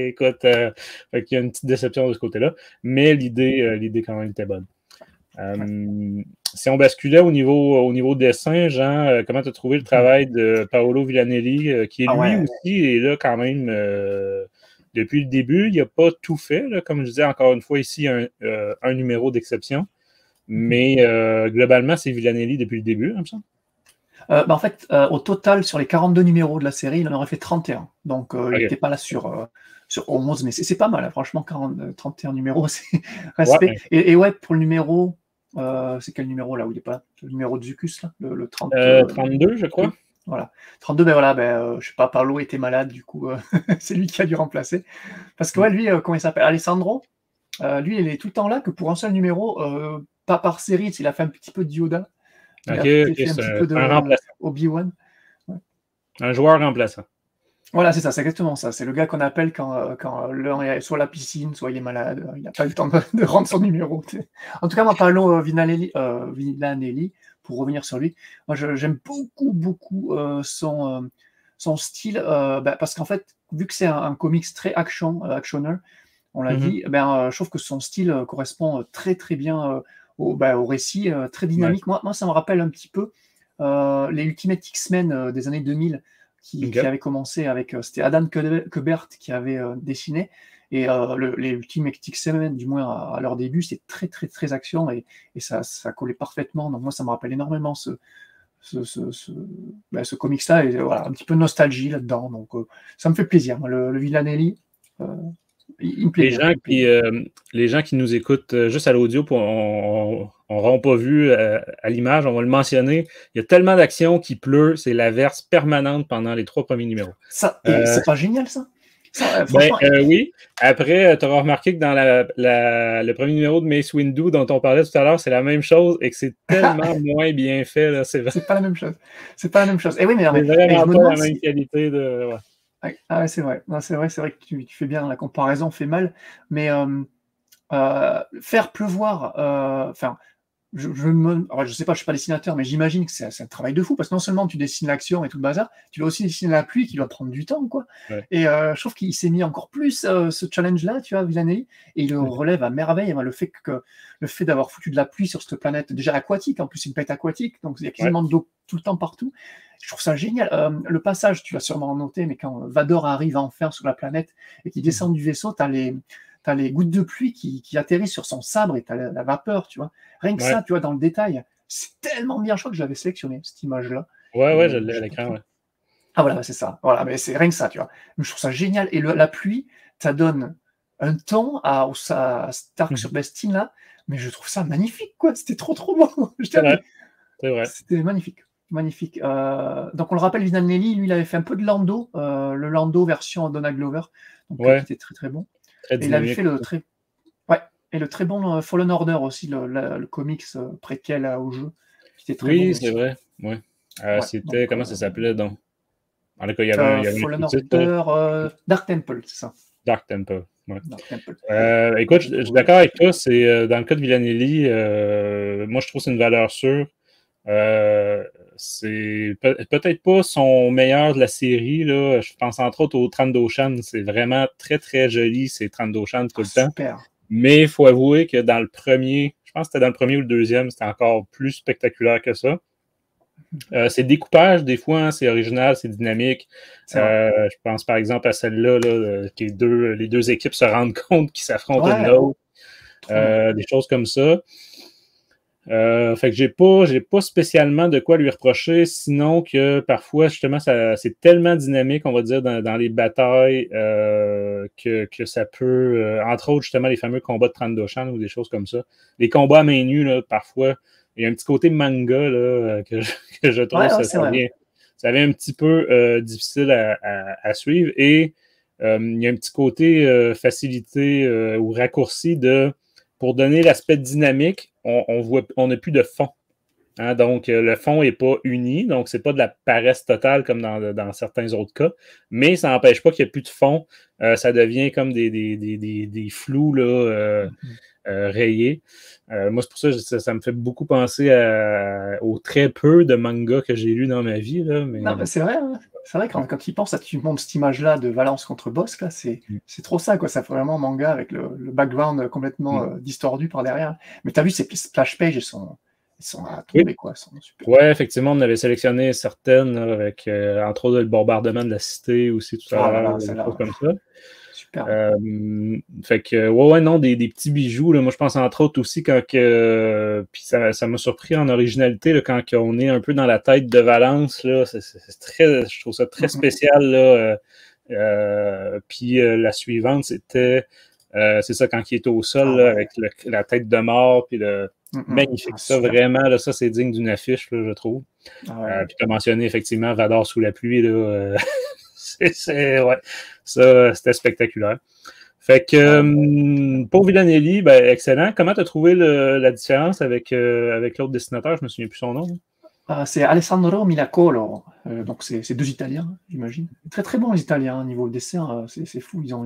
[SPEAKER 2] Écoute, il y a une petite déception de ce côté-là, mais l'idée quand même était bonne. Si on basculait au niveau dessin, Jean, comment tu as trouvé le travail de Paolo Villanelli, qui lui aussi est là quand même depuis le début. Il n'a pas tout fait, là, comme je disais encore une fois ici, un numéro d'exception, mais globalement, c'est Villanelli depuis le début, comme ça.
[SPEAKER 3] En fait, au total, sur les 42 numéros de la série, il en aurait fait 31. Donc, il n'était pas là sur 11, mais c'est pas mal, hein, franchement, 31 numéros, c'est respect.
[SPEAKER 2] Ouais.
[SPEAKER 3] Et ouais, pour le numéro, c'est quel numéro là où il n'est pas là? Le numéro de Zucus, là, le 30,
[SPEAKER 2] 32, je crois.
[SPEAKER 3] Voilà. 32, je sais pas, Paolo était malade, du coup, c'est lui qui a dû remplacer. Parce que, ouais, lui, comment il s'appelle? Alessandro, lui, il est tout le temps là, que pour un seul numéro, pas par série, il a fait un petit peu de Yoda.
[SPEAKER 2] Ok,
[SPEAKER 3] c'est un petit peu de
[SPEAKER 2] un remplaçant.
[SPEAKER 3] Obi-Wan.
[SPEAKER 2] Ouais. Un joueur remplaçant.
[SPEAKER 3] Voilà, c'est ça, c'est exactement ça. C'est le gars qu'on appelle quand l'un est soit à la piscine, soit il est malade, il n'a pas eu le temps de rendre son numéro. T'sais. En tout cas, moi, parlons Villanelli, pour revenir sur lui. Moi, j'aime beaucoup son style, parce qu'en fait, vu que c'est un comics très actionneur, on l'a dit, je trouve que son style correspond très très bien au récit, très dynamique. Moi, ça me rappelle un petit peu les Ultimate X-Men des années 2000 qui avait commencé avec, c'était Adam Kubert qui avait dessiné, et les Ultimate X-Men, du moins à leur début, c'est très très très action, et ça collait parfaitement. Donc moi, ça me rappelle énormément ce comics-là, et voilà, un petit peu de nostalgie là-dedans. Donc ça me fait plaisir. Moi, le Villanelli, il me plaît
[SPEAKER 2] les gens qui nous écoutent juste à l'audio, on n'aura pas vu à l'image, on va le mentionner. Il y a tellement d'actions qu'il pleut, c'est l'averse permanente pendant les 3 premiers numéros.
[SPEAKER 3] Ça, c'est pas génial, ça?
[SPEAKER 2] Oui. Après, tu auras remarqué que dans le premier numéro de Mace Windu dont on parlait tout à l'heure, c'est la même chose et que c'est tellement moins bien fait. Là,
[SPEAKER 3] c'est pas la même chose. C'est pas la même chose. Et oui, mais
[SPEAKER 2] c'est vraiment pas la même qualité de. Ouais.
[SPEAKER 3] Ah ouais, c'est vrai. Non, c'est vrai que tu fais bien, la comparaison fait mal, mais faire pleuvoir, je sais pas, je suis pas dessinateur, mais j'imagine que c'est un travail de fou, parce que non seulement tu dessines l'action et tout le bazar, tu dois aussi dessiner la pluie qui doit prendre du temps, quoi. Ouais. Et je trouve qu'il s'est mis encore plus ce challenge-là, tu vois, Villanelli, et il le relève à merveille. Le fait d'avoir foutu de la pluie sur cette planète déjà aquatique, en plus c'est une planète aquatique, donc il y a quasiment de l'eau tout le temps partout. Je trouve ça génial. Le passage, tu l'as sûrement noté, mais quand Vador arrive enfin sur la planète et qu'il descend du vaisseau, t'as les gouttes de pluie qui atterrissent sur son sabre, et t'as la vapeur, tu vois. Rien que ça, tu vois, dans le détail, c'est tellement bien. Je crois que je l'avais sélectionné, cette image-là.
[SPEAKER 2] Ouais, je l'ai à l'écran, ouais.
[SPEAKER 3] Ah voilà, c'est ça. Voilà, mais c'est rien que ça, tu vois. Je trouve ça génial. Et la pluie, ça donne un ton à Stark sur Bastille, là, mais je trouve ça magnifique, quoi. C'était trop beau.
[SPEAKER 2] C'est vrai.
[SPEAKER 3] C'était magnifique. Magnifique. Donc on le rappelle, Villanelli, lui, il avait fait un peu de Lando, le Lando version Donald Glover, donc qui était très très bon. Et il avait fait le très bon Fallen Order aussi, le comics préquel au jeu. Qui était très bon
[SPEAKER 2] c'est vrai. Ouais. C'était, comment ça s'appelait donc? En tout cas, il y avait
[SPEAKER 3] Fallen Order, Dark Temple, c'est ça.
[SPEAKER 2] Dark Temple. Ouais. Écoute, je suis d'accord avec toi. C'est dans le cas de Villanelli, moi je trouve que c'est une valeur sûre. C'est peut-être pas son meilleur de la série. Là. Je pense entre autres au Trandoshan. C'est vraiment très très joli, ces Trandoshan tout le temps.
[SPEAKER 3] Super.
[SPEAKER 2] Mais il faut avouer que dans le premier, je pense que c'était dans le premier ou le deuxième, c'était encore plus spectaculaire que ça. C'est le découpage, des fois, hein, c'est original, c'est dynamique. Je pense par exemple à celle-là, que les deux équipes se rendent compte qu'ils s'affrontent une autre. Des choses comme ça. Fait que j'ai pas spécialement de quoi lui reprocher, sinon que parfois, justement, c'est tellement dynamique, on va dire, dans les batailles, que ça peut, entre autres, justement, les fameux combats de Trandoshan ou des choses comme ça. Les combats à main nue, là, parfois, il y a un petit côté manga là, que je trouve ça devient un petit peu difficile à suivre. Et il y a un petit côté facilité ou raccourci pour donner l'aspect dynamique, on n'a plus de fond. Hein, donc, le fond n'est pas uni, donc c'est pas de la paresse totale comme dans certains autres cas, mais ça n'empêche pas qu'il n'y ait plus de fond. Ça devient comme des flous là, rayés. Moi, c'est pour ça que ça me fait beaucoup penser aux très peu de mangas que j'ai lus dans ma vie. Là, mais...
[SPEAKER 3] Non, mais c'est vrai, hein. C'est vrai, quand tu y penses, tu montres cette image-là de Valence contre Bosque, là, c'est trop ça, quoi. Ça fait vraiment manga avec le background complètement distordu par derrière. Mais tu as vu, ces splash pages, elles sont à tomber, quoi. Elles sont super.
[SPEAKER 2] Ouais, effectivement, on avait sélectionné certaines là, avec, entre autres, le bombardement de la cité aussi, tout à l'heure, des choses comme ça.
[SPEAKER 3] Super.
[SPEAKER 2] Fait que, ouais, non, des petits bijoux. Là. Moi, je pense entre autres aussi quand que. Puis ça m'a surpris en originalité là, quand on est un peu dans la tête de Valence. Là, je trouve ça très spécial. Là, puis la suivante, c'est ça, quand il est au sol, là, avec la tête de mort, puis le. Magnifique. Ça, vraiment, là, ça, c'est digne d'une affiche, là, je trouve. Puis tu as mentionné effectivement Vador sous la pluie. Là, ouais, ça, c'était spectaculaire. Fait que pour Villanelli, ben, excellent. Comment tu as trouvé la différence avec l'autre dessinateur? Je me souviens plus son nom.
[SPEAKER 3] C'est Alessandro Milacolo. Donc, c'est deux Italiens, j'imagine. Très, très bons les Italiens, niveau dessin. C'est fou, ils ont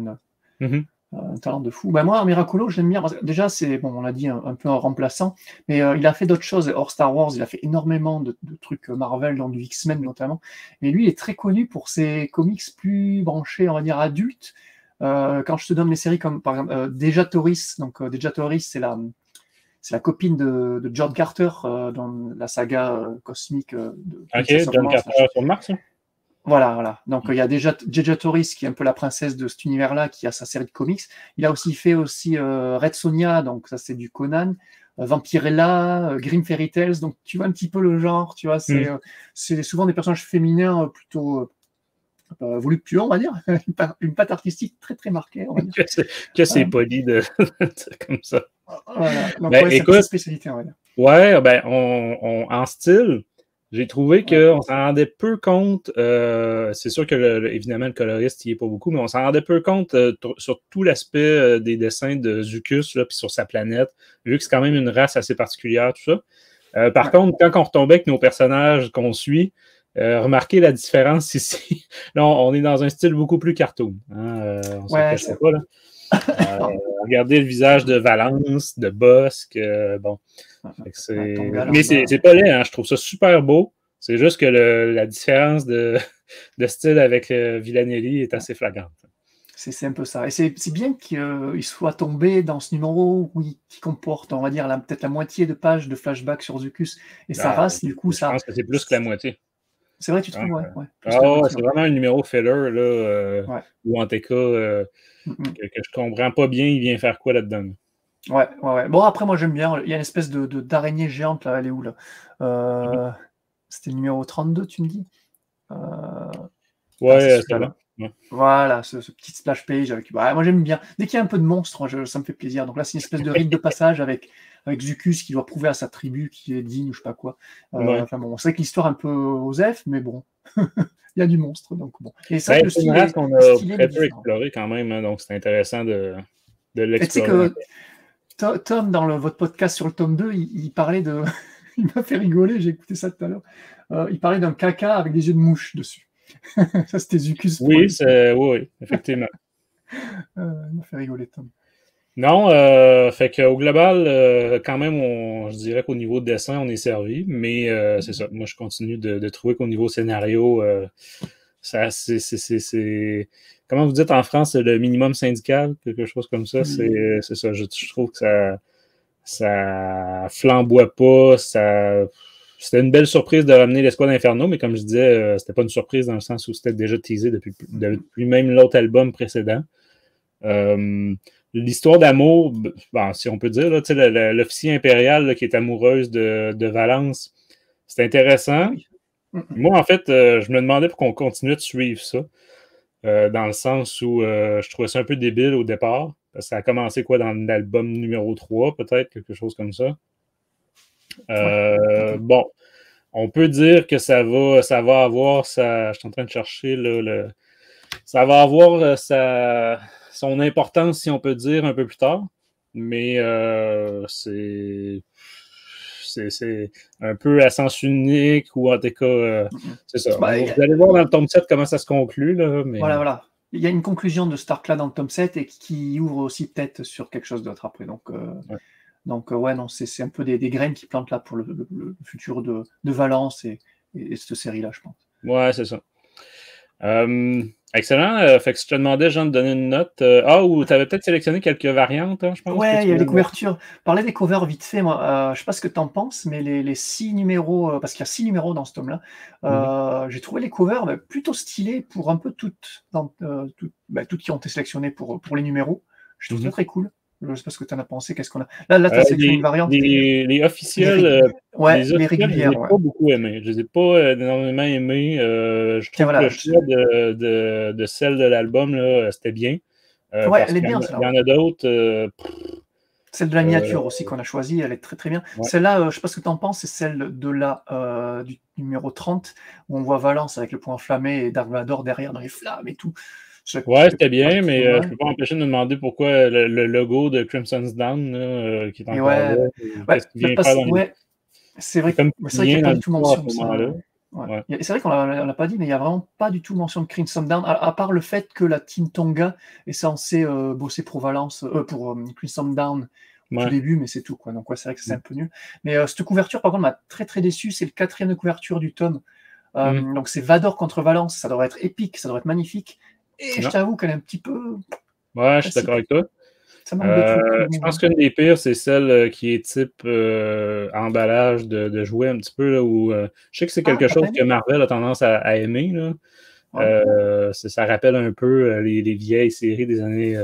[SPEAKER 3] un talent de fou. Ben moi, Miracolo, j'aime bien. Déjà, c'est, bon, on l'a dit, un peu un remplaçant, mais il a fait d'autres choses hors Star Wars. Il a fait énormément de trucs Marvel, dans du X-Men notamment. Mais lui, il est très connu pour ses comics plus branchés, on va dire, adultes. Quand je te donne les séries comme, par exemple, Deja Torres. Donc, Deja Torres, c'est la copine de John Carter dans la saga cosmique de
[SPEAKER 2] John Carter sur Mars.
[SPEAKER 3] Voilà. Donc, il y a déjà Deja Torres, qui est un peu la princesse de cet univers-là, qui a sa série de comics. Il a aussi fait Red Sonja, donc ça, c'est du Conan, Vampirella, Grimm Fairy Tales. Donc, tu vois un petit peu le genre, tu vois, c'est souvent des personnages féminins plutôt voluptueux, on va dire. Une patte artistique très, très marquée, on va dire.
[SPEAKER 2] Que c'est poli de comme ça.
[SPEAKER 3] Voilà. Donc, écoute, c'est une spécialité, on va dire.
[SPEAKER 2] Ouais, ben, en style, j'ai trouvé qu'on s'en rendait peu compte. C'est sûr que, évidemment, le coloriste, il n'y est pas beaucoup, mais on s'en rendait peu compte sur tout l'aspect des dessins de Zucus, là, puis sur sa planète, vu que c'est quand même une race assez particulière, tout ça. Par contre, quand on retombait avec nos personnages qu'on suit, remarquez la différence ici. Là, on est dans un style beaucoup plus cartoon. Hein, on se cache pas, là. Regardez le visage de Valence, de Bosque. Bon. Mais c'est pas laid, hein, je trouve ça super beau. C'est juste que la différence de style avec Villanelli est assez flagrante.
[SPEAKER 3] C'est un peu ça. Et c'est bien qu'il soit tombé dans ce numéro qui comporte, on va dire, peut-être la moitié de pages de flashback sur Zucus et sa race. Du coup,
[SPEAKER 2] je pense que c'est plus que la moitié.
[SPEAKER 3] C'est vrai, tu trouves, ouais.
[SPEAKER 2] C'est vraiment un numéro filler, là, ou en tout cas, que je comprends pas bien, il vient faire quoi là-dedans.
[SPEAKER 3] Ouais. Bon, après, moi, j'aime bien. Il y a une espèce d'araignée géante, là. Elle est où, là C'était le numéro 32, tu me dis
[SPEAKER 2] Ouais, c'est là.
[SPEAKER 3] Voilà, ce petit splash page avec. Moi, j'aime bien. Dès qu'il y a un peu de monstre, ça me fait plaisir. Donc là, c'est une espèce de rite de passage avec Zucus qui doit prouver à sa tribu qu'il est digne ou je sais pas quoi. Enfin bon, c'est vrai que l'histoire est un peu osef, mais bon, il y a du monstre. Donc bon. Et ça,
[SPEAKER 2] c'est une race qu'on a très peu exploré quand même, hein, donc c'est intéressant de l'explorer.
[SPEAKER 3] Tom, dans votre podcast sur le tome 2, il parlait de. Il m'a fait rigoler, j'ai écouté ça tout à l'heure. Il parlait d'un caca avec des yeux de mouche dessus. Ça, c'était Zucus.
[SPEAKER 2] Oui, effectivement.
[SPEAKER 3] Il m'a fait rigoler, Tom.
[SPEAKER 2] Non, fait qu'au global, quand même, je dirais qu'au niveau de dessin, on est servi, mais c'est ça. Moi, je continue de trouver qu'au niveau scénario, ça, c'est comment vous dites en France, le minimum syndical, quelque chose comme ça. C'est ça. Je trouve que ça flamboie pas. C'était une belle surprise de ramener l'Escouade Inferno, mais comme je disais, c'était pas une surprise dans le sens où c'était déjà teasé depuis même l'autre album précédent. L'histoire d'amour, si on peut dire, l'officier impérial là, qui est amoureuse de Valence, c'est intéressant. Moi, en fait, je me demandais pour qu'on continue de suivre ça, dans le sens où je trouvais ça un peu débile au départ. Parce que ça a commencé dans l'album numéro 3, peut-être, quelque chose comme ça. Bon, on peut dire que ça va avoir ça. Je suis en train de chercher là, Ça va avoir son importance, si on peut dire, un peu plus tard. Mais c'est un peu à sens unique, ou en tout cas, c'est ça.
[SPEAKER 3] Bah,
[SPEAKER 2] Vous allez voir dans le tome 7 comment ça se conclut. Là, mais...
[SPEAKER 3] Voilà. Il y a une conclusion de cet arc-là dans le tome 7 et qui ouvre aussi peut-être sur quelque chose d'autre après. Donc, non, c'est un peu des graines qui plantent là pour le futur de Valence et cette série-là, je pense.
[SPEAKER 2] Ouais, c'est ça. Excellent. Fait que je te demandais, Jean, de donner une note. Ou tu avais peut-être sélectionné quelques variantes, hein, je pense.
[SPEAKER 3] Ouais, il y a les couvertures. Parler des covers vite fait, moi, je sais pas ce que tu en penses, mais les 6 numéros, parce qu'il y a 6 numéros dans ce tome-là, j'ai trouvé les covers plutôt stylés pour un peu toutes qui ont été sélectionnées pour les numéros. Je trouve ça très cool. Je sais pas ce que tu en as pensé. Qu'est-ce qu'on a? Là, tu as sélectionné une variante.
[SPEAKER 2] Les officiels,
[SPEAKER 3] les régulières.
[SPEAKER 2] Je les ai pas beaucoup aimés. Je les ai pas énormément aimés. Je trouve que le choix de celle de l'album, là, c'était bien.
[SPEAKER 3] Ouais, elle est bien,
[SPEAKER 2] il y en a d'autres.
[SPEAKER 3] Celle de la miniature aussi qu'on a choisie, elle est très très bien. Ouais. Celle-là, je sais pas ce que tu en penses, c'est celle de du numéro 30, où on voit Valence avec le point enflammé et Dark Vador derrière dans les flammes et tout.
[SPEAKER 2] Ouais, c'était bien, mais je ne peux pas m'empêcher de me demander pourquoi le logo de Crimson's Down, qui est encore là, qu'est-ce qu'il vient faire dans les...
[SPEAKER 3] C'est vrai qu'il n'y a pas du tout mention de ça. Ouais. C'est vrai qu'on ne l'a pas dit, mais il n'y a vraiment pas du tout mention de Crimson Down, à part le fait que la Team Tonga est censée bosser pour Valence, pour Crimson Down au tout début, mais c'est tout, quoi. Donc c'est vrai que c'est un peu nul. Mais cette couverture, par contre, m'a très très déçu. C'est le 4e de couverture du tome. Donc c'est Vador contre Valence. Ça devrait être épique, ça devrait être magnifique. Et je t'avoue qu'elle est un petit peu...
[SPEAKER 2] Ouais, je suis d'accord avec toi.
[SPEAKER 3] Ça manque de trucs.
[SPEAKER 2] Je pense qu'une des pires, c'est celle qui est type emballage de jouets un petit peu, là, où je sais que c'est quelque chose que Marvel a tendance à aimer. Là. Ouais. Ça rappelle un peu les vieilles séries des années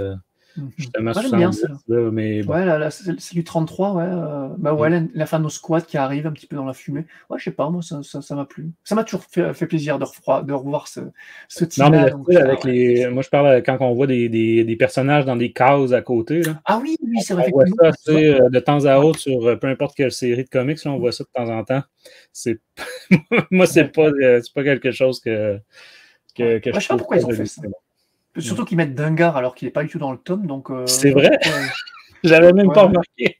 [SPEAKER 2] justement 70. Là, mais bon.
[SPEAKER 3] Ouais, c'est du 33, ouais. l'Inferno Squad qui arrive un petit peu dans la fumée. Ouais, je sais pas, moi, ça m'a plu. Ça m'a toujours fait plaisir de revoir ce type-là.
[SPEAKER 2] Moi, je parle quand on voit des personnages dans des cases à côté. Là.
[SPEAKER 3] Ah oui, c'est vrai.
[SPEAKER 2] On voit ça de temps à autre sur peu importe quelle série de comics, là, on voit ça de temps en temps. Moi, c'est pas quelque chose que je
[SPEAKER 3] sais pas pourquoi ils ont fait ça. Surtout qu'ils mettent Dengar alors qu'il n'est pas du tout dans le tome. Donc,
[SPEAKER 2] c'est vrai? J'avais même pas remarqué.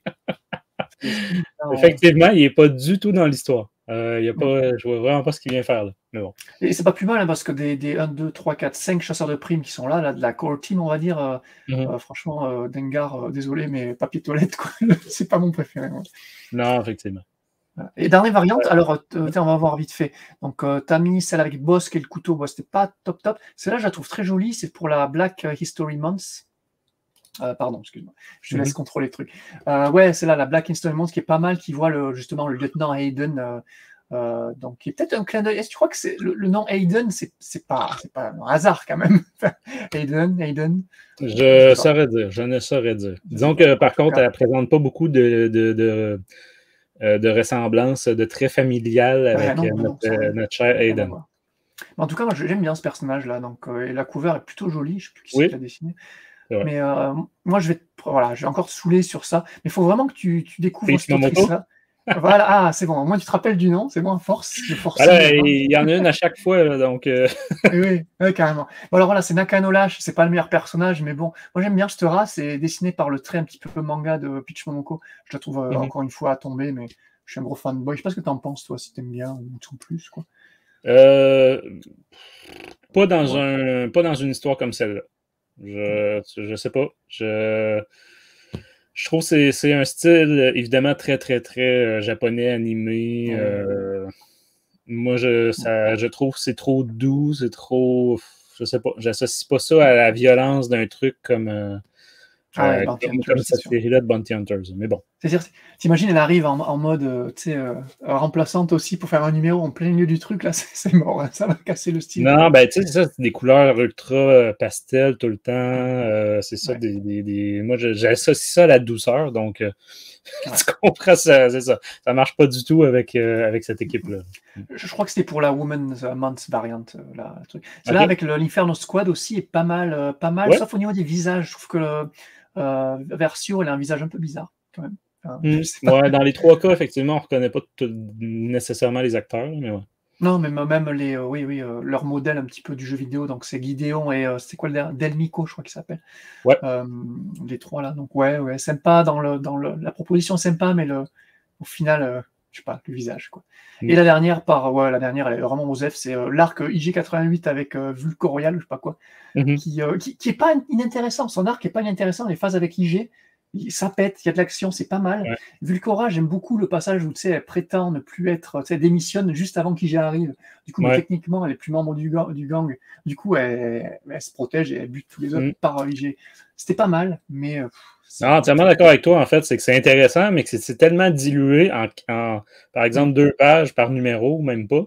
[SPEAKER 2] Effectivement, il n'est pas du tout dans l'histoire. Je vois vraiment pas ce qu'il vient faire là. Mais bon.
[SPEAKER 3] Et c'est pas plus mal, hein, parce que des 1, 2, 3, 4, 5 chasseurs de primes qui sont là de la core team, on va dire, franchement, Dengar, désolé, mais papier toilette, quoi. C'est pas mon préféré. Ouais.
[SPEAKER 2] Non, effectivement.
[SPEAKER 3] Et dernière variante, alors on va voir vite fait. Donc t'as mis celle avec Bossk et le couteau, c'était pas top. Celle-là, je la trouve très jolie, c'est pour la Black History Month. Pardon, excuse-moi, je te laisse contrôler le truc. Ouais, c'est là la Black History Month qui est pas mal, qui voit justement le lieutenant Hayden, donc qui est peut-être un clin d'œil. Est-ce que tu crois que c'est le nom Hayden, c'est pas un hasard quand même? Hayden.
[SPEAKER 2] Je ne saurais dire. Disons que par contre, elle présente pas beaucoup de ressemblance, de traits familial avec notre cher Hayden.
[SPEAKER 3] En tout cas, moi j'aime bien ce personnage-là, donc et la cover est plutôt jolie, je ne sais plus qui c'est qui l'a dessiné. Mais moi je vais encore te saouler sur ça, mais il faut vraiment que tu découvres cette autrice-là. Voilà, c'est bon, au moins tu te rappelles du nom, c'est bon, force.
[SPEAKER 2] Il y en a une à chaque fois, là, donc...
[SPEAKER 3] oui, carrément. Bon, alors voilà, c'est Nakano Lash, c'est pas le meilleur personnage, mais bon, moi j'aime bien cette race, c'est dessiné par le trait un petit peu manga de Peach Momoko. Je la trouve encore une fois à tomber, mais je suis un gros fanboy. Je sais pas ce que t'en penses, toi, si t'aimes bien ou tout plus, quoi.
[SPEAKER 2] Pas dans une histoire comme celle-là. Je sais pas. Je trouve que c'est un style évidemment très, très, très japonais, animé. Moi, je trouve que c'est trop doux, c'est trop... Je sais pas, j'associe pas ça à la violence d'un truc comme cette série-là de Bounty Hunters. Mais bon.
[SPEAKER 3] C'est-à-dire, t'imagines, elle arrive en mode remplaçante aussi pour faire un numéro en plein milieu du truc, là, c'est mort, hein, ça va casser le style.
[SPEAKER 2] Non, ben tu sais, c'est ça, c'est des couleurs ultra pastel tout le temps. C'est ça, moi, j'associe ça à la douceur, donc tu comprends, c'est ça. Ça marche pas du tout avec cette équipe-là.
[SPEAKER 3] Je crois que c'était pour la Women's Month variante, là, le truc. Celle-là, avec l'Inferno Squad aussi, est pas mal, sauf au niveau des visages. Je trouve que Versio, elle a un visage un peu bizarre, quand même.
[SPEAKER 2] Dans les 3 cas, effectivement, on ne reconnaît pas nécessairement les acteurs, mais ouais.
[SPEAKER 3] Non, mais même leur modèle un petit peu du jeu vidéo, donc c'est Gideon et c'est quoi le dernier Delmico, je crois qu'il s'appelle.
[SPEAKER 2] Ouais.
[SPEAKER 3] Les trois là, donc ouais, sympa la proposition sympa, mais au final, je sais pas, le visage quoi. Et la dernière la dernière, elle est vraiment osef, c'est l'arc IG88 avec Vulcorial, je sais pas quoi, qui est pas inintéressant. Son arc est pas inintéressant, les phases avec IG. Ça pète, il y a de l'action, c'est pas mal.
[SPEAKER 2] Ouais.
[SPEAKER 3] Vulcora, j'aime beaucoup le passage où elle prétend ne plus être, elle démissionne juste avant qu'IG arrive. Du coup, mais techniquement, elle est plus membre du gang. Du coup, elle se protège et elle bute tous les autres par IG. C'était pas mal, mais.
[SPEAKER 2] Non, entièrement d'accord avec toi, en fait. C'est que c'est intéressant, mais que c'est tellement dilué par exemple, 2 pages par numéro, même pas,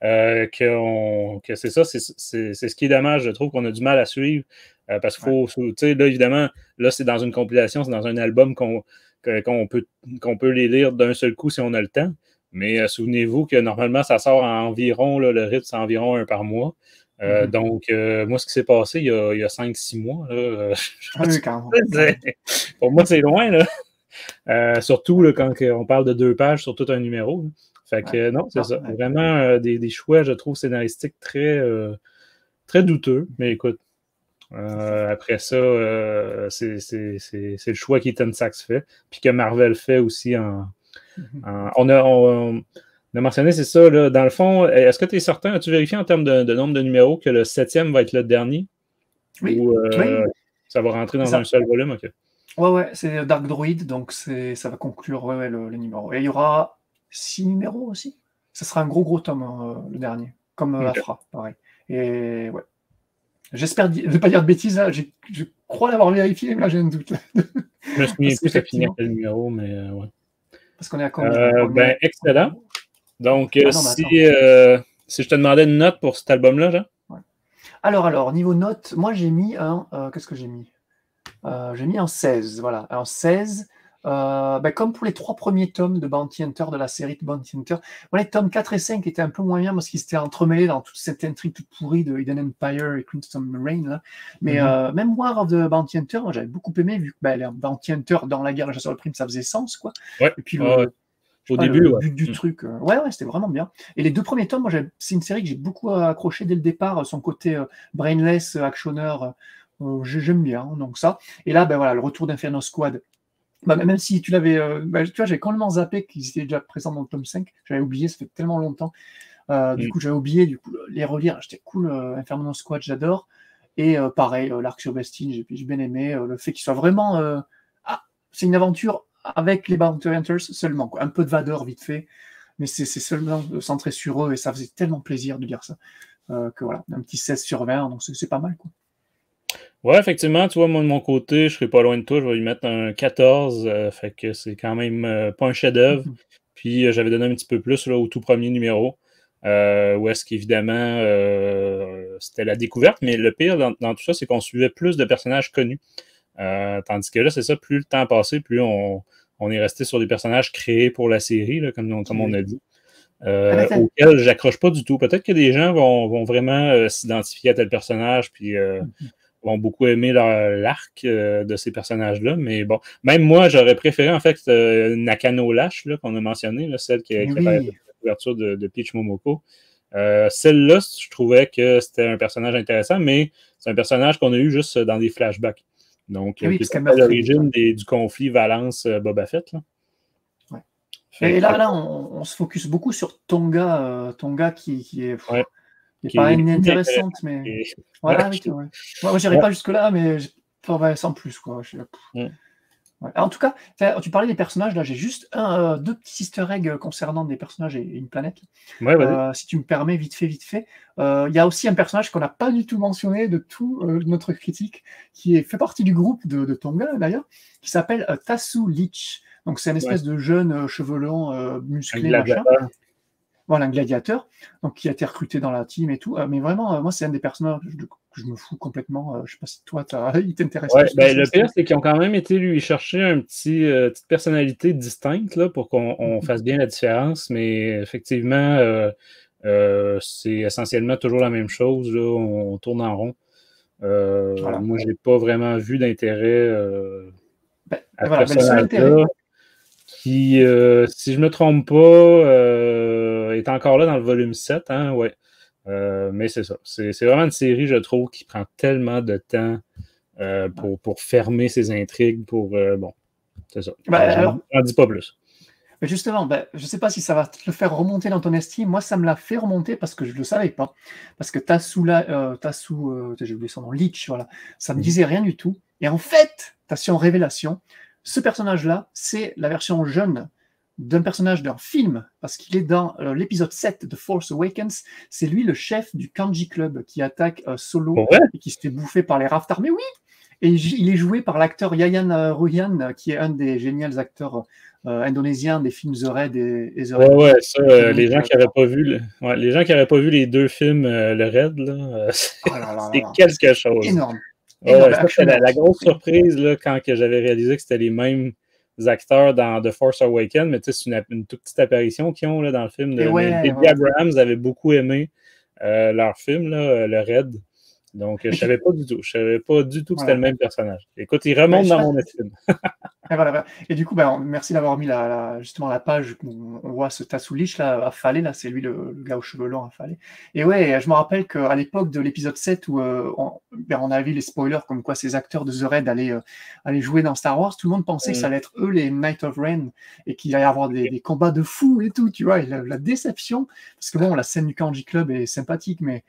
[SPEAKER 2] que c'est ça, c'est ce qui est dommage. Je trouve qu'on a du mal à suivre. Parce qu'il faut, tu sais, là, évidemment, là, c'est dans une compilation, c'est dans un album qu'on peut les lire d'un seul coup si on a le temps. Mais souvenez-vous que normalement, ça sort environ, là, le rythme, c'est environ 1 par mois. Donc, moi, ce qui s'est passé il y a 5-6 mois, là, pour moi, c'est loin, là. Surtout là, quand on parle de 2 pages sur tout un numéro. Là. Fait que non, c'est ça. Vraiment des choix, je trouve, scénaristiques très, très douteux. Mais écoute, après ça, c'est le choix qu'Ethan Sachs fait, puis que Marvel fait aussi on a mentionné, c'est ça, là, dans le fond, est-ce que tu es certain, as-tu vérifié en termes de nombre de numéros que le 7e va être le dernier?
[SPEAKER 3] Oui.
[SPEAKER 2] Ou ça va rentrer dans un seul volume? OK.
[SPEAKER 3] Ouais, c'est Dark Droid, donc ça va conclure le numéro. Et il y aura 6 numéros aussi. Ça sera un gros tome, le dernier, comme Afra, pareil. Et ouais. J'espère ne pas dire de bêtises, là. Je crois l'avoir vérifié, mais là j'ai un doute.
[SPEAKER 2] Je me souviens plus de finir quel numéro, mais ouais.
[SPEAKER 3] Parce qu'on est à combien?
[SPEAKER 2] Excellent. Donc, si je te demandais une note pour cet album-là, Jean?
[SPEAKER 3] Ouais. Alors, niveau note, moi j'ai mis qu'est-ce que j'ai mis? J'ai mis un 16, voilà. Un 16. Comme pour les 3 premiers tomes de Bounty Hunter, de la série de Bounty Hunter, les tomes 4 et 5 étaient un peu moins bien parce qu'ils s'étaient entremêlés dans toute cette intrigue toute pourrie de Hidden Empire et Crimson Reign. Là. Mais même War of the Bounty Hunter, j'avais beaucoup aimé, vu que les Bounty Hunter dans la guerre de chasseur de primes, ça faisait sens. Quoi.
[SPEAKER 2] Ouais.
[SPEAKER 3] Et puis
[SPEAKER 2] au début,
[SPEAKER 3] le but du truc, c'était vraiment bien. Et les 2 premiers tomes, c'est une série que j'ai beaucoup accroché dès le départ, son côté brainless, actionneur, j'aime bien, donc ça. Et là, le retour d'Inferno Squad. Même si tu l'avais, tu vois, j'avais complètement zappé qu'ils étaient déjà présents dans le tome 5. J'avais oublié, ça fait tellement longtemps. Du coup, j'avais oublié, les relire. J'étais cool, Inferno Squad, j'adore. Et pareil, l'arc sur Bastille, j'ai bien aimé. Le fait qu'il soit vraiment. C'est une aventure avec les Bounty Hunters seulement. Quoi. Un peu de Vador, vite fait. Mais c'est seulement centré sur eux. Et ça faisait tellement plaisir de dire ça. Que voilà, un petit 16/20. Donc c'est pas mal, quoi.
[SPEAKER 2] Ouais, effectivement, tu vois, moi de mon côté, je serai pas loin de toi, je vais lui mettre un 14, fait que c'est quand même pas un chef-d'œuvre. Puis j'avais donné un petit peu plus là, au tout premier numéro, où est-ce qu'évidemment c'était la découverte, mais le pire dans tout ça, c'est qu'on suivait plus de personnages connus. Tandis que là, c'est ça, plus le temps passé, plus on est resté sur des personnages créés pour la série, là, comme on a dit. Auquel j'accroche pas du tout. Peut-être que des gens vont vraiment s'identifier à tel personnage, puis vont beaucoup aimer l'arc de ces personnages-là. Mais bon, même moi, j'aurais préféré en fait Nakano Lash, là, qu'on a mentionné, là, celle qui apparaît dans la couverture de Peach Momoko. Celle-là, je trouvais que c'était un personnage intéressant, mais c'est un personnage qu'on a eu juste dans des flashbacks. Donc, qui est à l'origine du conflit Valence-Boba Fett. Là.
[SPEAKER 3] Ouais. Et là, on se focus beaucoup sur Tonga qui est...
[SPEAKER 2] Ouais.
[SPEAKER 3] Qui n'est pas inintéressante, mais... Voilà, moi, j'irai pas jusque-là, mais sans plus, quoi. Ouais. En tout cas, tu parlais des personnages, là, j'ai juste 2 petits easter eggs concernant des personnages et une planète.
[SPEAKER 2] Ouais,
[SPEAKER 3] si tu me permets, vite fait. Il y a aussi un personnage qu'on n'a pas du tout mentionné de tout notre critique, qui fait partie du groupe de Tonga, d'ailleurs, qui s'appelle Tasu Leech. Donc, c'est une espèce de jeune chevelon musclé, machin. Voilà, un gladiateur, donc qui a été recruté dans la team et tout. Mais vraiment, moi, c'est un des personnages que je me fous complètement. Je sais pas si toi, il t'intéresse.
[SPEAKER 2] Ouais, le pire, c'est qu'ils ont quand même été lui chercher une petite personnalité distincte là, pour qu'on fasse bien la différence. Mais effectivement, c'est essentiellement toujours la même chose. Là, on tourne en rond. Moi, j'ai pas vraiment vu d'intérêt à ce personnage-là. Qui, si je me trompe pas, est encore là dans le volume 7, hein, ouais. Mais c'est ça. C'est vraiment une série, je trouve, qui prend tellement de temps pour fermer ses intrigues, bon, c'est ça. J'en dis pas plus.
[SPEAKER 3] Mais justement, je ne sais pas si ça va te le faire remonter dans ton estime. Moi, ça me l'a fait remonter parce que je ne le savais pas. Parce que j'ai oublié son nom, Leech, voilà. Ça me disait rien du tout. Et en fait, attention, révélation, ce personnage-là, c'est la version jeune d'un personnage d'un film, parce qu'il est dans l'épisode 7 de Force Awakens. C'est lui le chef du Kanji Club qui attaque Solo et qui se fait bouffer par les Raftars. Mais oui! Et il est joué par l'acteur Yayan Ruhian, qui est un des géniaux acteurs indonésiens des films The Raid et The Raid.
[SPEAKER 2] Ouais, ça, les gens qui n'auraient pas vu, les gens qui n'auraient pas vu les deux films, le Raid, là, c'est quelque chose.
[SPEAKER 3] Énorme.
[SPEAKER 2] Ça, c'était la grosse surprise là, quand j'avais réalisé que c'était les mêmes acteurs dans The Force Awakens, mais tu sais, c'est une toute petite apparition qu'ils ont là, dans le film. J.J. Abrams avait beaucoup aimé leur film, là, le Raid. Donc, je ne savais pas du tout. Je ne savais pas du tout que c'était le même personnage. Écoute, il remonte dans mon estime.
[SPEAKER 3] Et du coup, merci d'avoir mis justement la page où on voit ce Tassoulich là, affalé. Là, c'est lui le gars aux cheveux longs affalé. Et ouais, je me rappelle qu'à l'époque de l'épisode 7 où on avait vu les spoilers comme quoi ces acteurs de The Raid allaient jouer dans Star Wars, tout le monde pensait que ça allait être eux les Knights of Ren et qu'il allait y avoir des combats de fous et tout, tu vois. Et la déception, parce que bon, la scène du Kanji Club est sympathique, mais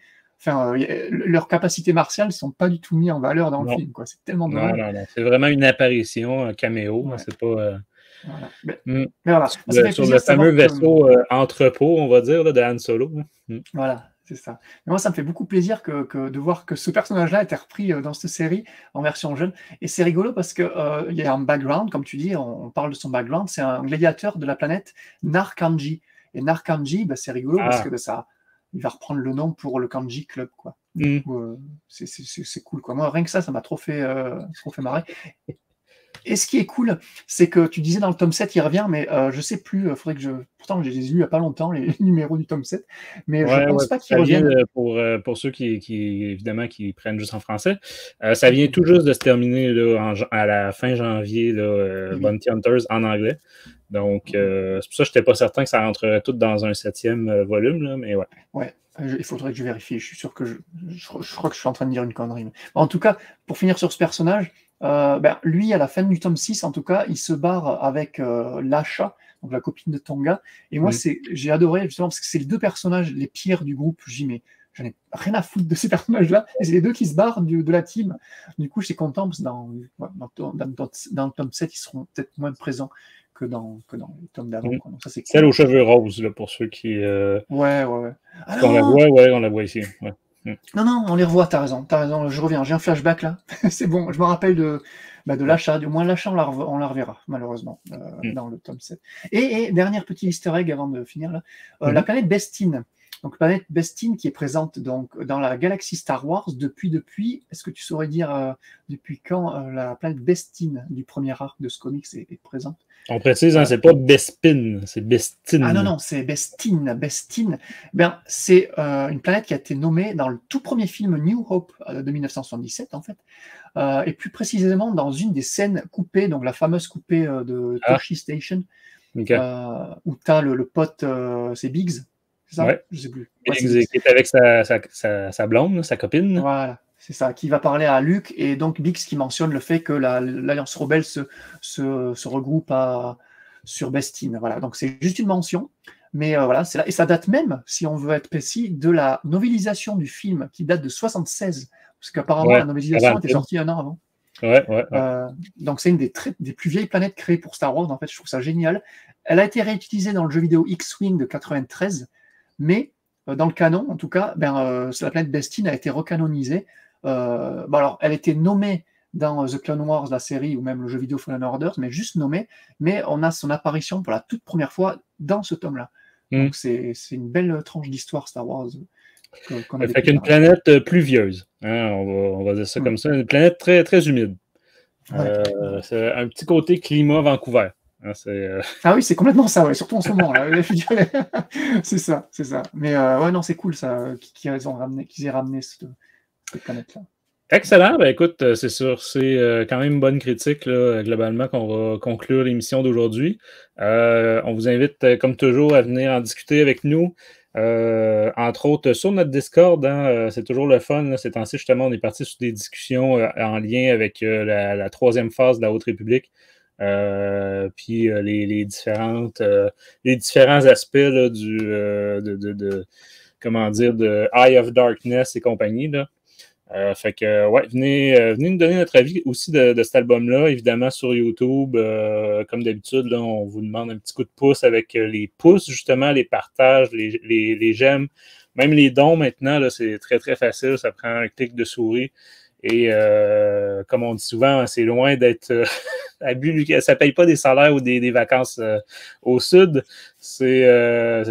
[SPEAKER 3] leurs capacités martiales ne sont pas du tout mises en valeur dans le film. Quoi. C'est tellement dommage.
[SPEAKER 2] Non. C'est vraiment une apparition, un caméo. Ouais. C'est pas.
[SPEAKER 3] Voilà. Mais voilà.
[SPEAKER 2] Sur le fameux vaisseau entrepôt, on va dire, là, de Han Solo.
[SPEAKER 3] Voilà, c'est ça. Mais moi, ça me fait beaucoup plaisir de voir que ce personnage-là a été repris dans cette série en version jeune. Et c'est rigolo parce qu'il y a un background, comme tu dis, on parle de son background. C'est un gladiateur de la planète Narkanji. Et Narkanji, c'est rigolo parce que ça. Il va reprendre le nom pour le Kanji Club, quoi. Du coup, c'est cool, quoi. Moi, rien que ça m'a trop fait marrer. Et ce qui est cool, c'est que tu disais dans le tome 7, il revient, mais je sais plus, faudrait que pourtant, je les ai lus il n'y a pas longtemps, les numéros du tome 7, mais je pense pas qu'il revienne.
[SPEAKER 2] Pour ceux évidemment, qui prennent juste en français, ça vient tout juste de se terminer là, à la fin janvier, là, Bounty Hunters en anglais. Donc, c'est pour ça que je n'étais pas certain que ça rentrerait tout dans un 7e volume, là, mais ouais.
[SPEAKER 3] Ouais, il faudrait que je vérifie. Je suis sûr que je crois que je suis en train de dire une connerie. Mais... En tout cas, pour finir sur ce personnage, lui, à la fin du tome 6, en tout cas, il se barre avec Lasha, donc la copine de Tonga. Et moi, j'ai adoré, justement, parce que c'est les deux personnages les pires du groupe. Je dis, mais j'en ai rien à foutre de ces personnages-là. Et c'est les deux qui se barrent de la team. Du coup, je suis content, parce que dans le tome 7, ils seront peut-être moins présents que dans les tomes d'avant. Donc ça, c'est cool.
[SPEAKER 2] Celle aux cheveux roses, là, pour ceux qui...
[SPEAKER 3] Ouais.
[SPEAKER 2] On la voit ici. Ouais.
[SPEAKER 3] Non, on les revoit, t'as raison, je reviens, j'ai un flashback là, c'est bon, je me rappelle de l'achat, du moins l'achat, on la reverra, malheureusement, dans le tome 7. Et dernière petit easter egg avant de finir là, la planète Bestine. Donc, planète Bestine qui est présente donc, dans la galaxie Star Wars depuis, est-ce que tu saurais dire depuis quand la planète Bestine du premier arc de ce comics est présente?
[SPEAKER 2] On précise, c'est pas Bespin, c'est Bestine.
[SPEAKER 3] Ah non, c'est Bestine. C'est une planète qui a été nommée dans le tout premier film New Hope de 1977, en fait. Et plus précisément dans une des scènes coupées, donc la fameuse coupée de Toshi Station, où tu as le pote, c'est Biggs. C'est ça?
[SPEAKER 2] Ouais.
[SPEAKER 3] Je sais plus.
[SPEAKER 2] Biggs qui est avec sa blonde, sa copine.
[SPEAKER 3] Voilà, c'est ça, qui va parler à Luke, et donc Biggs qui mentionne le fait que l'Alliance Rebelle se regroupe sur Bestine. Voilà, donc c'est juste une mention, mais voilà, c'est là. Et ça date même, si on veut être précis, de la novélisation du film qui date de 1976, parce qu'apparemment la novélisation était sortie un an avant.
[SPEAKER 2] Ouais.
[SPEAKER 3] Donc c'est une des plus vieilles planètes créées pour Star Wars, en fait, je trouve ça génial. Elle a été réutilisée dans le jeu vidéo X-Wing de 93, mais dans le canon, en tout cas, la planète Bestine a été recanonisée. Alors, elle était nommée dans The Clone Wars, la série, ou même le jeu vidéo Fallen Orders, mais juste nommée, mais on a son apparition pour la toute première fois dans ce tome-là. Donc c'est une belle tranche d'histoire Star Wars.
[SPEAKER 2] Fait qu'une planète pluvieuse, hein, on va dire ça comme ça, une planète très, très humide. C'est un petit côté climat Vancouver.
[SPEAKER 3] Ah oui, c'est complètement ça, ouais, surtout en ce moment là. c'est ça. Mais non, c'est cool ça qu'ils aient ramené cette planète-là.
[SPEAKER 2] Excellent. Ben, écoute, c'est sûr, c'est quand même une bonne critique, là, globalement, qu'on va conclure l'émission d'aujourd'hui. On vous invite, comme toujours, à venir en discuter avec nous. Entre autres, sur notre Discord, hein, c'est toujours le fun. Là, ces temps-ci, justement, on est parti sur des discussions en lien avec la troisième phase de la Haute République. Puis les différents aspects là, comment dire, de Eye of Darkness et compagnie, là. Fait que, ouais, venez nous donner notre avis aussi de cet album-là, évidemment sur YouTube. Comme d'habitude, là, on vous demande un petit coup de pouce avec les pouces, justement, les partages, les j'aime, même les dons maintenant, là, c'est très, très facile. Ça prend un clic de souris. Et comme on dit souvent, c'est loin d'être ça ne paye pas des salaires ou des vacances au sud. C'est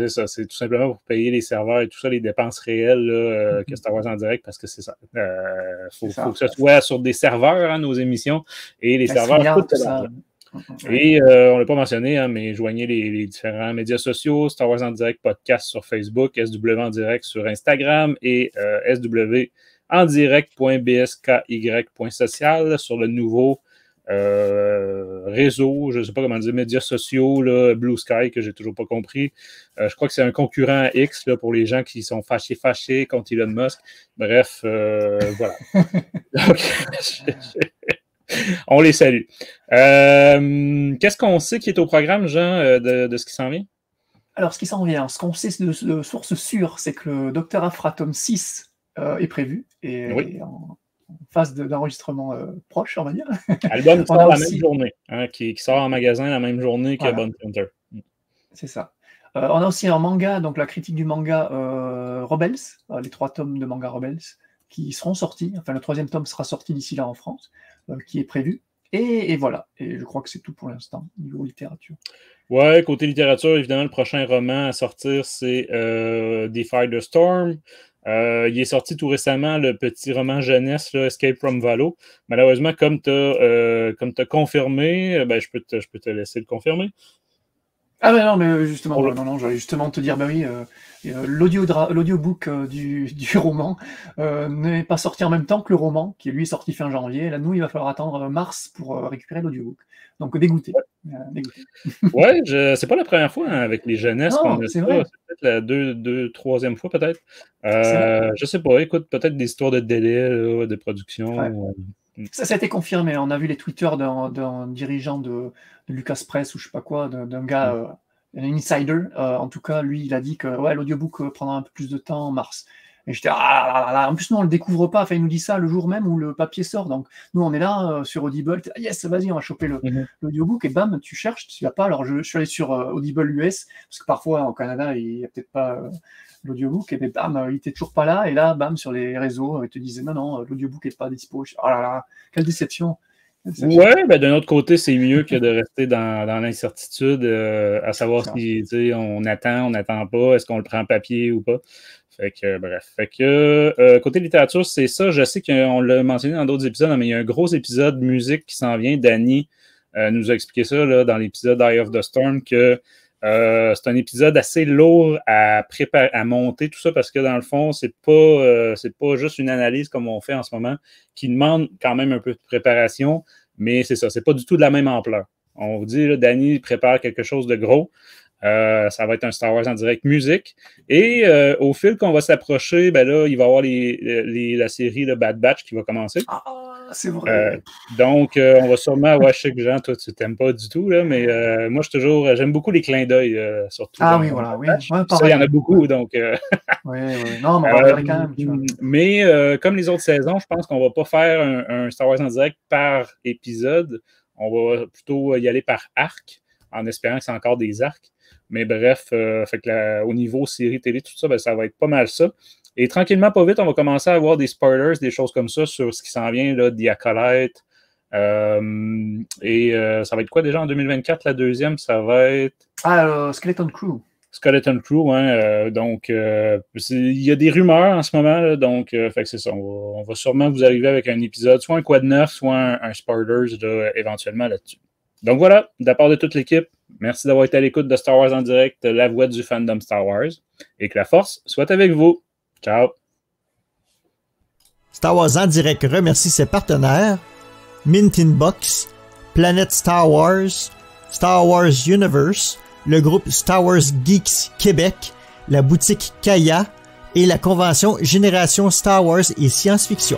[SPEAKER 2] ça, c'est tout simplement pour payer les serveurs et tout ça, les dépenses réelles là, que Star Wars en direct, parce que c'est ça. Faut que ce soit sur des serveurs, hein, nos émissions, et les serveurs coûtent de l'argent. Et on ne l'a pas mentionné, hein, mais joignez les différents médias sociaux, Star Wars en direct podcast sur Facebook, SW en direct sur Instagram et SW en direct.bsky.social sur le nouveau réseau, je ne sais pas comment dire, médias sociaux, là, Blue Sky, que j'ai toujours pas compris. Je crois que c'est un concurrent à X là, pour les gens qui sont fâchés contre Elon Musk. Bref, voilà. Donc, on les salue. Qu'est-ce qu'on sait qui est au programme, Jean, de ce qui s'en vient?
[SPEAKER 3] Alors, ce qui s'en vient, ce qu'on sait de source sûre, c'est que le Dr. Aphratom 6 est prévu et
[SPEAKER 2] oui.
[SPEAKER 3] en phase d'enregistrement proche, on va dire.
[SPEAKER 2] Album qui sort la même journée, hein, qui sort en magasin la même journée que Bounty Hunter.
[SPEAKER 3] C'est ça. On a aussi un manga, donc la critique du manga Rebels, les 3 tomes de manga Rebels, qui seront sortis. Enfin, le 3e tome sera sorti d'ici là en France, qui est prévu. Et voilà. Et je crois que c'est tout pour l'instant, niveau littérature.
[SPEAKER 2] Ouais, côté littérature, évidemment, le prochain roman à sortir, c'est Defy the Storm. Il est sorti tout récemment, le petit roman jeunesse, là, Escape from Valo. Malheureusement, comme tu as confirmé, ben, je peux te laisser le confirmer.
[SPEAKER 3] Ah ben non, mais justement, j'allais justement te dire, bah oui, l'audiobook du roman n'est pas sorti en même temps que le roman, qui lui est sorti fin janvier. Et là, nous, il va falloir attendre mars pour récupérer l'audiobook. Donc dégoûté.
[SPEAKER 2] Ouais, c'est pas la première fois hein, avec les jeunesses qu'on a ça. C'est peut-être la troisième fois peut-être. Je sais pas, écoute, peut-être des histoires de délai, là, de production.
[SPEAKER 3] Ouais. Ça a été confirmé. On a vu les tweets d'un dirigeant de Lucas Press ou je sais pas quoi, d'un gars, un insider. En tout cas, lui, il a dit que ouais, l'audiobook prendra un peu plus de temps en mars. Et j'étais en plus, nous, on le découvre pas. Enfin, il nous dit ça le jour même où le papier sort. Donc, nous, on est là sur Audible. Yes, vas-y, on va choper l'audiobook. Et bam, tu cherches, tu l'as pas. Alors, je suis allé sur Audible US, parce que parfois, au Canada, il n'y a peut-être pas l'audiobook. Et bam, il était toujours pas là. Et là, bam, sur les réseaux, ils te disaient non, l'audiobook n'est pas dispo. Oh là là, quelle déception.
[SPEAKER 2] Ouais, ben d'un autre côté, c'est mieux que de rester dans l'incertitude, à savoir si on n'attend pas, est-ce qu'on le prend en papier ou pas. Fait que, bref. Fait que, côté littérature, c'est ça. Je sais qu'on l'a mentionné dans d'autres épisodes, mais il y a un gros épisode musique qui s'en vient. Danny nous a expliqué ça là, dans l'épisode Eye of the Storm, que c'est un épisode assez lourd à préparer, à monter, tout ça, parce que dans le fond, c'est pas juste une analyse comme on fait en ce moment, qui demande quand même un peu de préparation, mais c'est ça, c'est pas du tout de la même ampleur. On vous dit, là, Danny prépare quelque chose de gros. Ça va être un Star Wars en direct musique. Et au fil qu'on va s'approcher, ben là, il va y avoir la série le Bad Batch qui va commencer.
[SPEAKER 3] Ah, c'est vrai.
[SPEAKER 2] Donc, on va sûrement, ouais, je sais que Jean, toi, tu t'aimes pas du tout, là, mais moi, j'aime beaucoup les clins d'œil, surtout.
[SPEAKER 3] Ah oui, voilà, oui. Ouais,
[SPEAKER 2] ça, il y en a beaucoup, donc.
[SPEAKER 3] Oui. Non, mais on va regarder quand même, tu vois.
[SPEAKER 2] Mais comme les autres saisons, je pense qu'on va pas faire un Star Wars en direct par épisode. On va plutôt y aller par arc, en espérant que c'est encore des arcs. Mais bref, fait que au niveau série télé, tout ça, ben, ça va être pas mal ça. Et tranquillement, pas vite, on va commencer à avoir des spoilers, des choses comme ça sur ce qui s'en vient, là, The Acolyte. Ça va être quoi déjà en 2024, la deuxième? Ça va être...
[SPEAKER 3] Skeleton Crew.
[SPEAKER 2] Skeleton Crew, hein. Donc, il y a des rumeurs en ce moment, là, donc, fait que c'est ça. On va sûrement vous arriver avec un épisode, soit un quad 9, soit un spoilers, là, éventuellement là-dessus. Donc voilà, de la part de toute l'équipe, merci d'avoir été à l'écoute de Star Wars en direct, la voix du fandom Star Wars, et que la force soit avec vous. Ciao!
[SPEAKER 6] Star Wars en direct remercie ses partenaires Mint in Box, Planète Star Wars Universe, le groupe Star Wars Geeks Québec, la boutique Kaya et la convention Génération Star Wars et Science-Fiction.